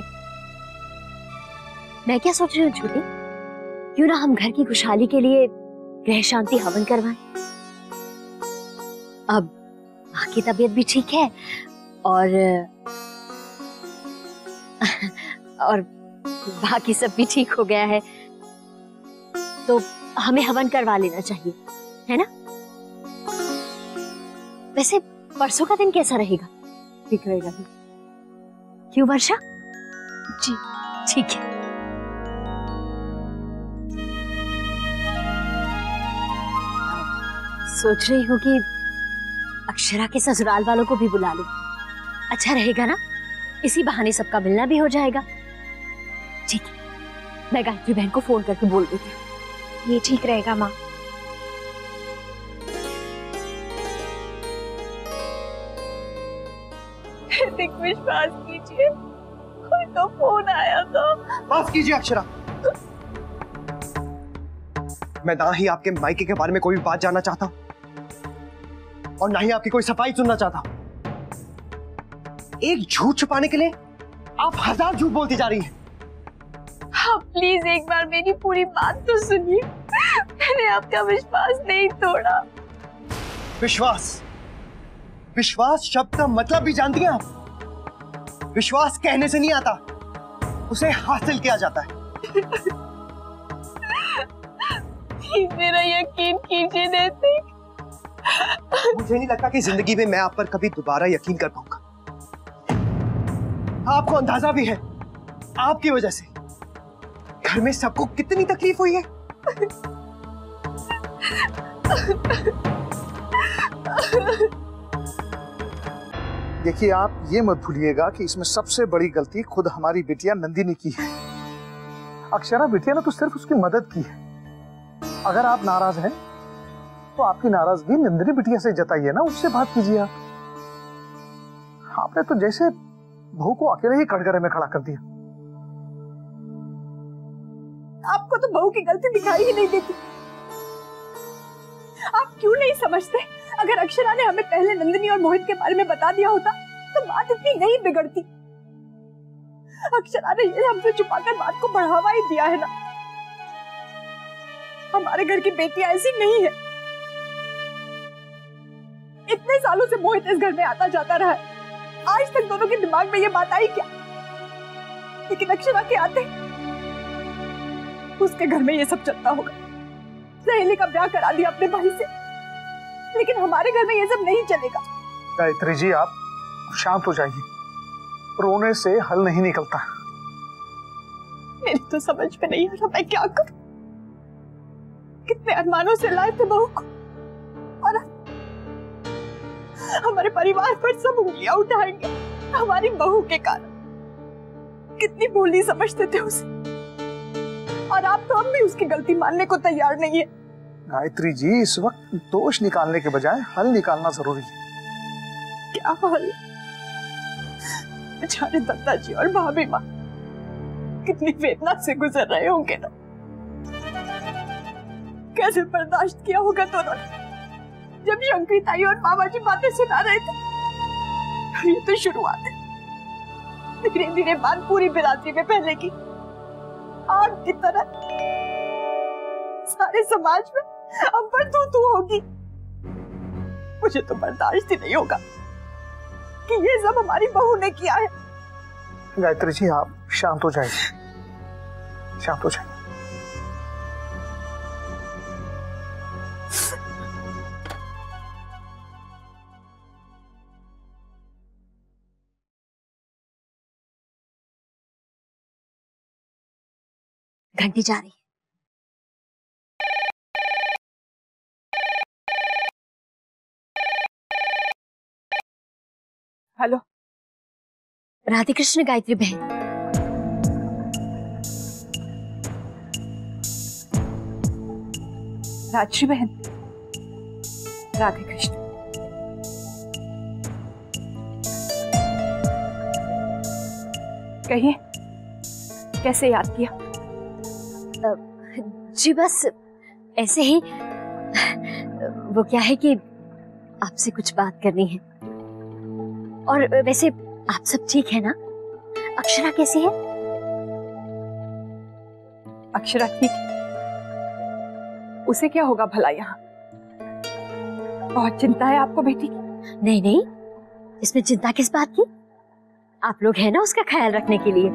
मैं क्या सोच रही हूँ छोटी, क्यों ना हम घर की खुशहाली के लिए ग्रह शांति हवन करवाएं। अब माँ की तबीयत भी ठीक है और बाकी सब भी ठीक हो गया है, तो हमें हवन करवा लेना चाहिए, है ना? वैसे परसों का दिन कैसा रहेगा? ठीक रहेगा। क्यों वर्षा? जी ठीक है। सोच रही हूँ कि अक्षरा के ससुराल वालों को भी बुला लूं। अच्छा रहेगा ना? इसी बहाने सबका मिलना भी हो जाएगा। ठीक है, मैं गायत्री बहन को फोन करके बोल देती हूँ। ये ठीक रहेगा माँ। विश्वास कीजिए, कोई तो फोन आया था। माफ कीजिए अक्षरा, मैं ना ही आपके मायके के बारे में कोई बात जानना चाहता और ना ही आपकी कोई सफाई सुनना चाहता। एक झूठ छुपाने के लिए आप 1000 झूठ बोलती जा रही हैं। आप प्लीज एक बार मेरी पूरी बात तो सुनिए। मैंने आपका विश्वास नहीं तोड़ा। विश्वास? विश्वास शब्द का मतलब भी जानती हैं आप? विश्वास कहने से नहीं आता, उसे हासिल किया जाता है। प्लीज मेरा यकीन कीजिए नैतिक। मुझे नहीं लगता कि जिंदगी में मैं आप पर कभी दोबारा यकीन कर पाऊंगा। आपको अंदाजा भी है, आपकी वजह से घर में सबको कितनी तकलीफ हुई है। देखिए, आप ये मत भूलिएगा कि इसमें सबसे बड़ी गलती खुद हमारी बिटिया नंदिनी की है। अक्षरा बिटिया ने तो सिर्फ उसकी मदद की है। अगर आप नाराज हैं तो आपकी नाराजगी नंदिनी बिटिया से जताइए ना, उससे बात कीजिए। आपने तो जैसे बहू को अकेले ही कटघरे में खड़ा कर दिया। आपको तो बहू की गलती दिखाई ही नहीं देती। आप क्यों नहीं समझते? अगर अक्षरा ने हमें पहले नंदिनी और मोहित के बारे में बता दिया होता तो बात इतनी नहीं बिगड़ती। अक्षरा ने ये हमसे छुपाकर बात को बढ़ावा ही दिया है ना। हमारे घर की बेटियां ऐसी नहीं है। इतने सालों से मोहित इस घर में आता जाता रहा है, आज तक दोनों के दिमाग में ये बात आई क्या? लेकिन अक्षरा के आते उसके घर में ये सब चलता होगा। सहेली का ब्याह करा दिया अपने भाई से, लेकिन हमारे घर में ये सब नहीं चलेगा। गायत्री जी, आप शांत हो जाइए। रोने से हल नहीं निकलता। मेरी तो समझ में नहीं आ रहा मैं क्या करूं। कितने अरमानों से लाए थे बहू को, और हमारे परिवार पर सब उंगलियां उठाएंगे हमारी बहू के कारण। कितनी भोली समझते थे उसे, और आप तो अब भी उसकी गलती मानने को तैयार नहीं है। गायत्री जी, इस वक्त दोष निकालने के बजाय हल निकालना जरूरी है। क्या हल? बेचारे दत्ता जी और भाभी माँ कितनी वेदना से गुजर रहे होंगे ना। कैसे बर्दाश्त किया होगा दोनों ने जब शंकरी ताई और मामा जी बातें सुना रहे थे। और ये तो शुरुआत है, धीरे धीरे बात पूरी बिरादरी में फैलेगी। आग की तरह सारे समाज में अव्वल तू होगी। मुझे तो बर्दाश्त ही नहीं होगा कि ये सब हमारी बहू ने किया है। गायत्री जी, आप शांत हो जाइए। शांत हो जाइए। घंटी जा रही है। हेलो, राधे कृष्ण गायत्री बहन। राजश्री बहन, राधे कृष्ण। कहिए, कैसे याद किया? जी बस ऐसे ही। वो क्या है कि आपसे कुछ बात करनी है। और वैसे आप सब ठीक है ना? अक्षरा कैसी है? अक्षरा ठीक, उसे क्या होगा भला? यहाँ बहुत चिंता है आपको बेटी की। नहीं नहीं, इसमें चिंता किस बात की? आप लोग हैं ना उसका ख्याल रखने के लिए।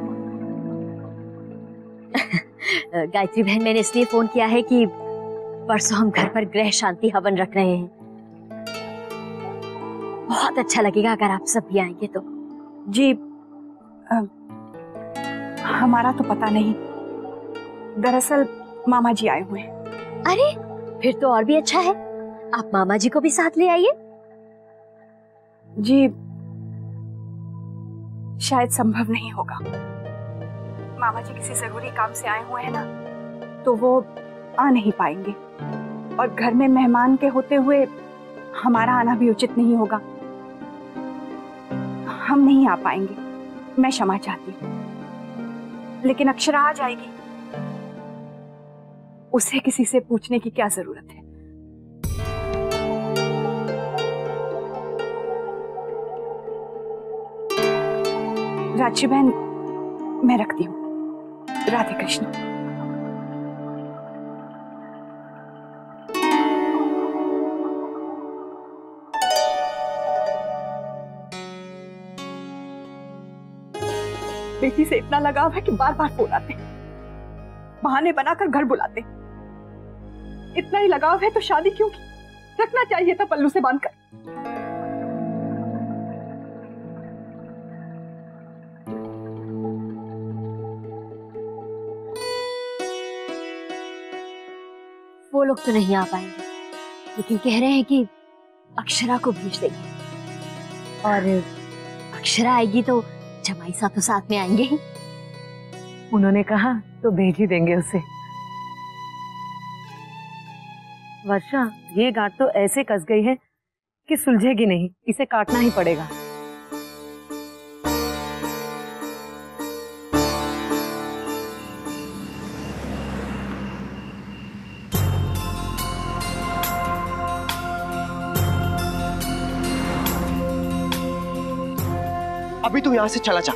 गायत्री बहन, मैंने इसलिए फोन किया है कि परसों हम घर पर गृह शांति हवन रख रहे हैं। बहुत अच्छा लगेगा अगर आप सब भी आएंगे तो। जी, हमारा तो पता नहीं, दरअसल मामा जी आए हुए हैं। अरे फिर तो और भी अच्छा है, आप मामा जी को भी साथ ले आइए। जी, शायद संभव नहीं होगा। मामा जी किसी जरूरी काम से आए हुए हैं ना, तो वो आ नहीं पाएंगे। और घर में मेहमान के होते हुए हमारा आना भी उचित नहीं होगा। हम नहीं आ पाएंगे, मैं क्षमा चाहती हूँ। लेकिन अक्षरा आ जाएगी, उसे किसी से पूछने की क्या जरूरत है? राजश्री बहन, मैं रखती हूँ। राधे कृष्ण। बेटी से इतना लगाव है कि बार बार फोन आते, बहाने बनाकर घर बुलाते। इतना ही लगाव है तो शादी क्यों की? रखना चाहिए था पल्लू से बांधकर। वो लोग तो नहीं आ पाएंगे, लेकिन कह रहे हैं कि अक्षरा को भेज देंगे। और अक्षरा आएगी तो जमाई साहब तो साथ में आएंगे ही। उन्होंने कहा तो भेज ही देंगे उसे। वर्षा, ये गांठ तो ऐसे कस गई है कि सुलझेगी नहीं, इसे काटना ही पड़ेगा। अभी तू यहां से चला जा,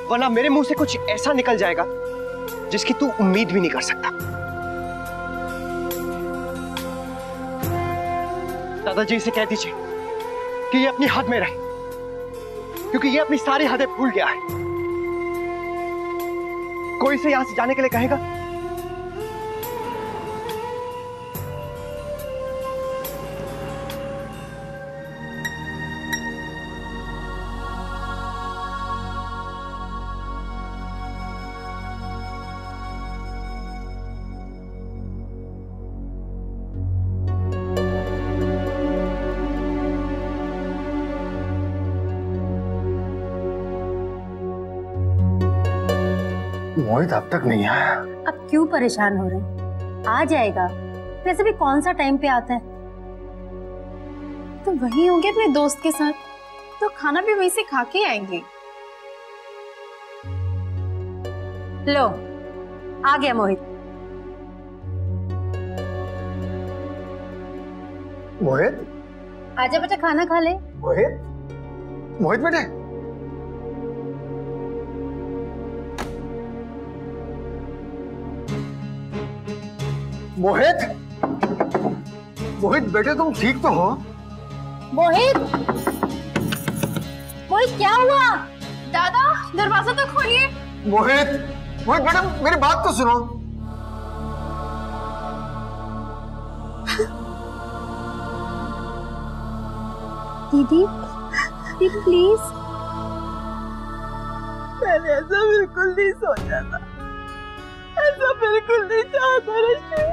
वरना मेरे मुंह से कुछ ऐसा निकल जाएगा जिसकी तू उम्मीद भी नहीं कर सकता। दादाजी से कह दीजिए कि ये अपनी हद में रहे, क्योंकि ये अपनी सारी हदें भूल गया है। कोई से यहां से जाने के लिए कहेगा मोहित अब तक नहीं आया। अब क्यों परेशान हो रहे हैं? आ जाएगा। वैसे भी कौन सा टाइम पे आता है? तो वही होंगे अपने दोस्त के साथ, तो खाना भी वहीं से खा के आएंगे। लो, आ गया मोहित। मोहित, आजा बेटा, खाना खा ले। मोहित, मोहित बेटे। मोहित, मोहित बेटे तुम ठीक तो हो? मोहित, मोहित क्या हुआ? दादा दरवाजा तो खोलिए। मोहित, मोहित बेटा मेरी बात तो सुनो। दीदी दीदी प्लीज। मैंने ऐसा बिल्कुल नहीं सोचा था, ऐसा बिल्कुल नहीं चाहता रश्मि।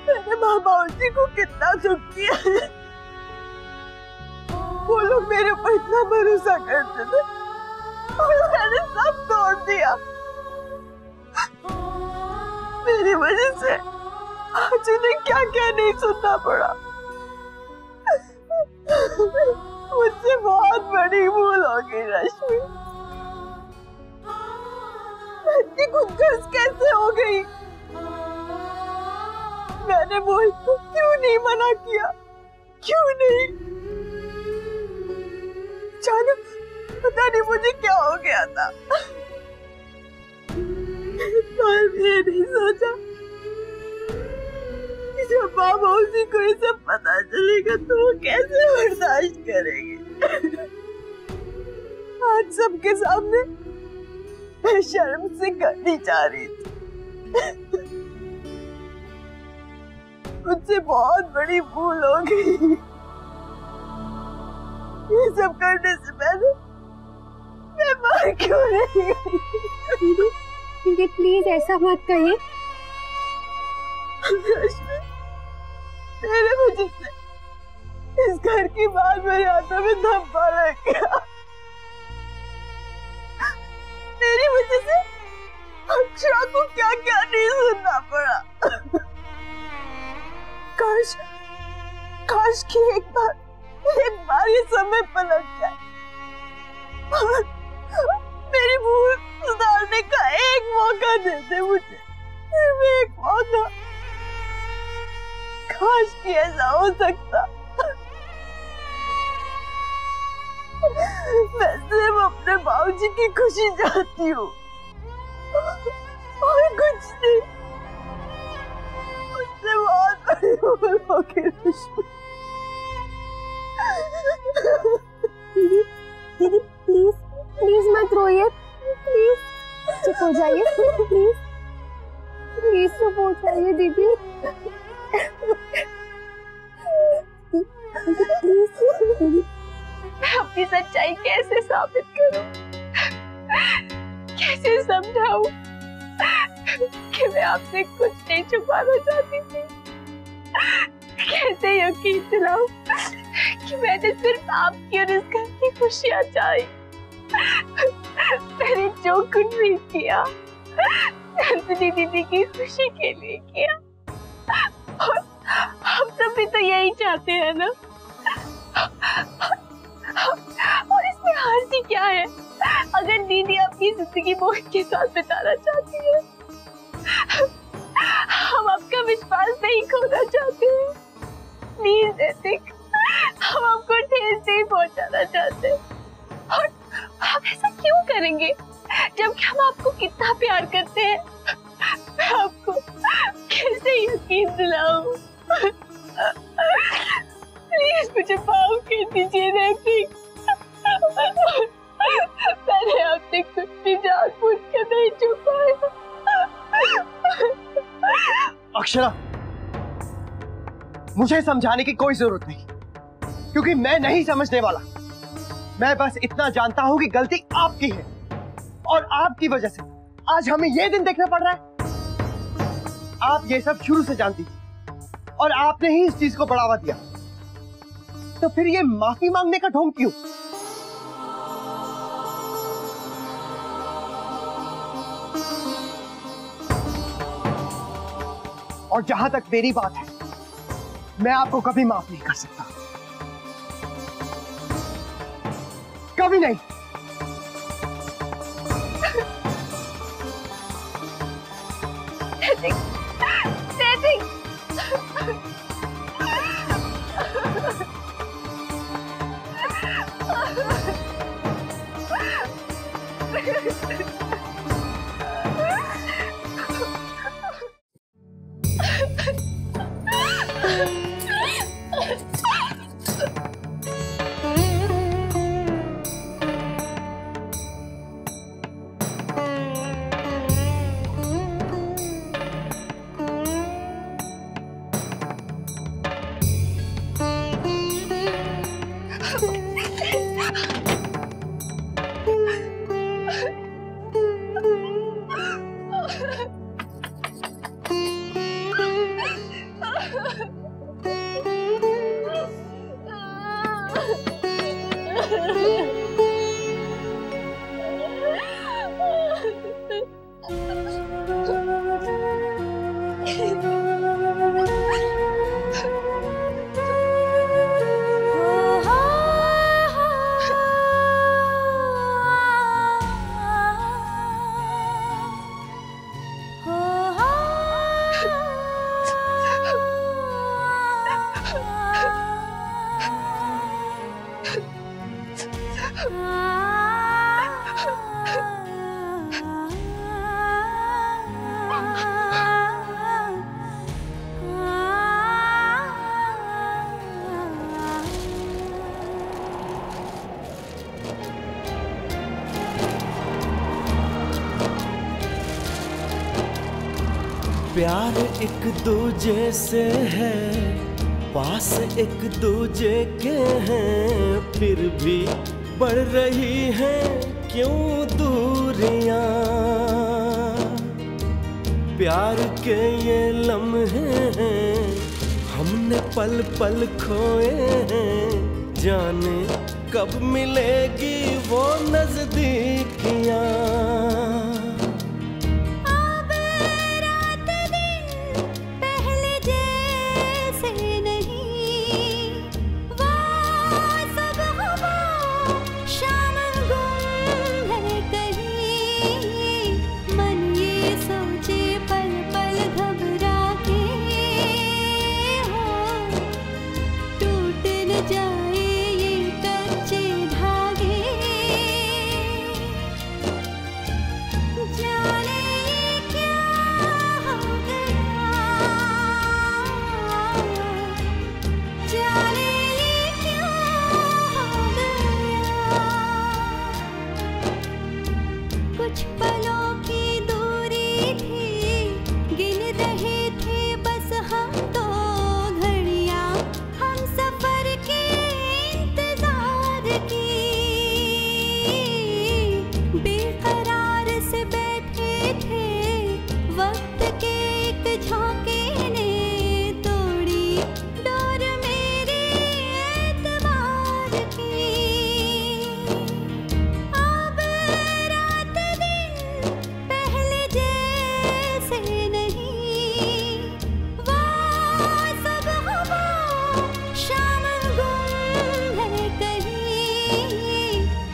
मैंने माँ बाबू जी को कितना दुख किया है। वो लोग मेरे ऊपर इतना भरोसा करते थे और मैंने सब तोड़ दिया। मेरी वजह से आज उन्हें क्या क्या नहीं सुनना पड़ा। मुझसे बहुत बड़ी भूल हो गई रश्मि। इतनी खुदगर्ज कैसे हो गई? मैंने मोहित को क्यों नहीं मना किया? क्यों नहीं? अचानक पता नहीं मुझे क्या हो गया था। पर ये नहीं सोचा कि जब बाबा जी को ये सब पता चलेगा तो वो कैसे बर्दाश्त करेंगे। आज सबके सामने मैं शर्म से करनी चाह रही थी। मुझसे बहुत बड़ी भूल हो गई। ये सब करने से पहले मैं मर क्यों नहीं गई? दीदी दीदी प्लीज ऐसा मत कहिए। मेरे वजह से इस घर की बात मेरे हाथों में धब्बा लग गया। मेरी वजह से अक्षरा को क्या क्या नहीं सुनना पड़ा। काश काश कि एक बार ये समय पलट जाए और मेरी भूल सुधारने का एक मौका दे दे मुझे, सिर्फ एक मौका। काश कि ऐसा हो सकता। मैं सिर्फ अपने बाबूजी की खुशी चाहती हूँ और कुछ नहीं। मुझसे बहुत बड़ी भूल हो गई रश्मि। दीदी दीदी प्लीज प्लीज मत रोइए, प्लीज चुप हो जाइए, प्लीज प्लीज चुप हो जाइए दीदी। प्लीज मैं अपनी सच्चाई कैसे साबित करूं? कैसे समझाऊं कि मैं आपसे कुछ नहीं छुपाना चाहती थी? कैसे यकीन दिलाऊं कि मैंने सिर्फ आपकी और इस घर की खुशियां चाही? मैंने जो कुछ भी किया नंदिनी दीदी की खुशी के लिए किया और हम सब भी तो यही चाहते हैं ना। और इसमें हार क्या है? अगर दीदी अपनी जिंदगी मोहित के साथ बिताना चाहती है, हम आपका विश्वास नहीं खोना चाहते हैं। प्लीज नैतिक, हम आपको ठेस नहीं पहुंचाना चाहते। और हम ऐसा क्यों करेंगे जबकि हम आपको कितना प्यार करते हैं? मैं आपको कैसे यकीन दिलाऊं? प्लीज मुझे माफ कर दीजिए नैतिक। मैंने आपसे कुछ भी जानबूझ कर नहीं छुपाया। अक्षरा, मुझे समझाने की कोई जरूरत नहीं, क्योंकि मैं नहीं समझने वाला। मैं बस इतना जानता हूं कि गलती आपकी है और आपकी वजह से आज हमें यह दिन देखना पड़ रहा है। आप ये सब शुरू से जानती थी और आपने ही इस चीज को बढ़ावा दिया, तो फिर ये माफी मांगने का ढोंग क्यों? और जहां तक मेरी बात है, मैं आपको कभी माफ नहीं कर सकता, कभी नहीं। प्यार एक दूजे से है, पास एक दूजे के हैं, फिर भी बढ़ रही है क्यों दूरियां। प्यार के ये लम्हे हैं, हमने पल पल खोए हैं, जाने कब मिलेगी वो नजदीकियां।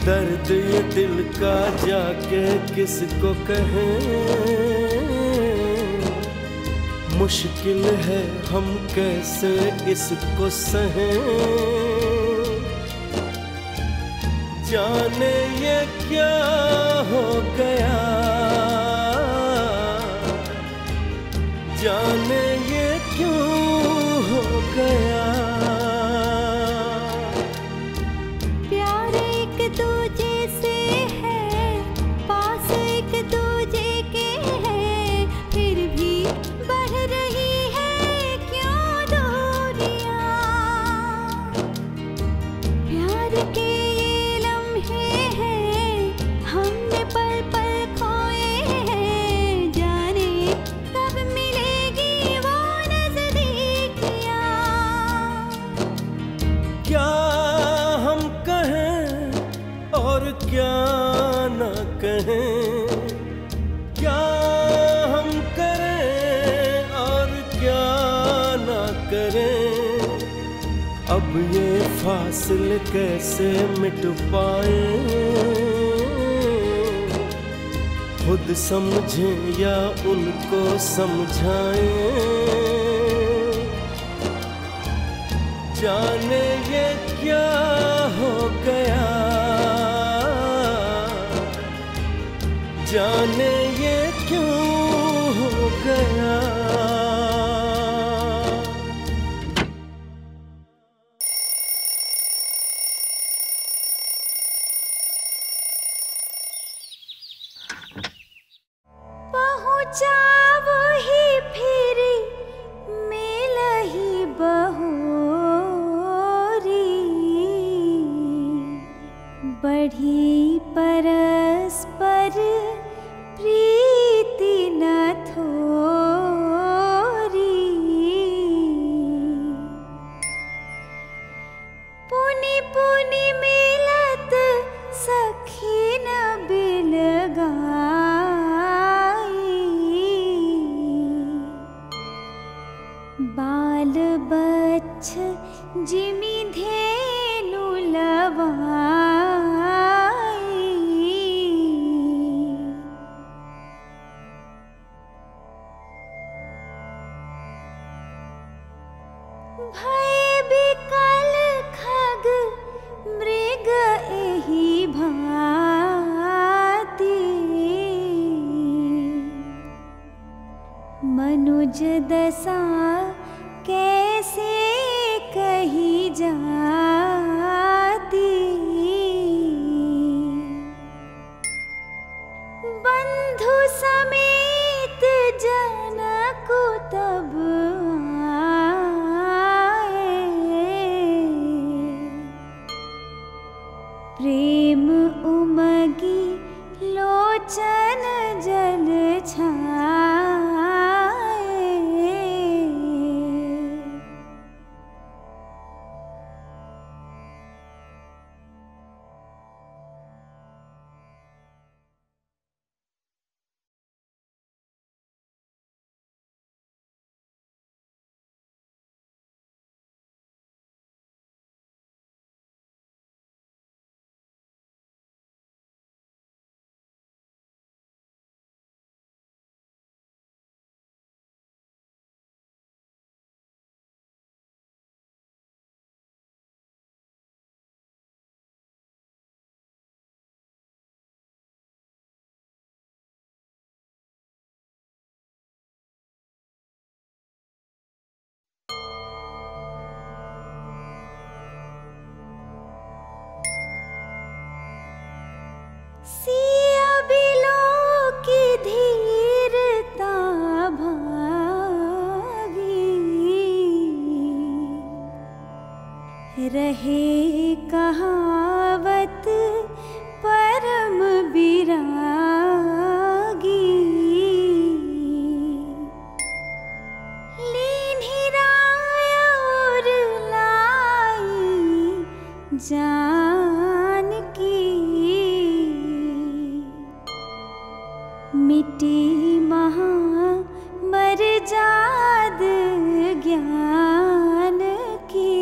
दर्द ये दिल का जाके किसको कहें, मुश्किल है हम कैसे इसको सहें। जाने ये क्या हो गया, जाने ये क्यों हो गया। क्या न कहें, क्या हम करें और क्या न करें। अब ये फासले कैसे मिट पाए, खुद समझें या उनको समझाएं। जाने ये क्या हो गया, जाने ये क्यों हो गया। पहुँचा वही फिर मिल ही बहुरी, बढ़ी परस्पर प्रिय बच्छ जिमि धेनु लवाई, भय बिकल खग मृग एहि भांति, मनुज दशा कैसे कही जाती, बंधु समेत जनक तब प्रेम उमगी लोचन जल छाए, सिया बिलो की धीरता भागी, रहे कहावत परम विरागी, लीन्ही राय और लाई जान की, मिटी महा मर्याद ज्ञान की,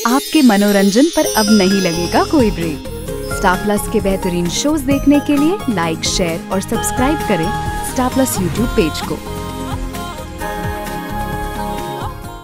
आपके मनोरंजन पर अब नहीं लगेगा कोई ब्रेक। स्टार प्लस के बेहतरीन शोज देखने के लिए लाइक, शेयर और सब्सक्राइब करें स्टार प्लस यूट्यूब पेज को।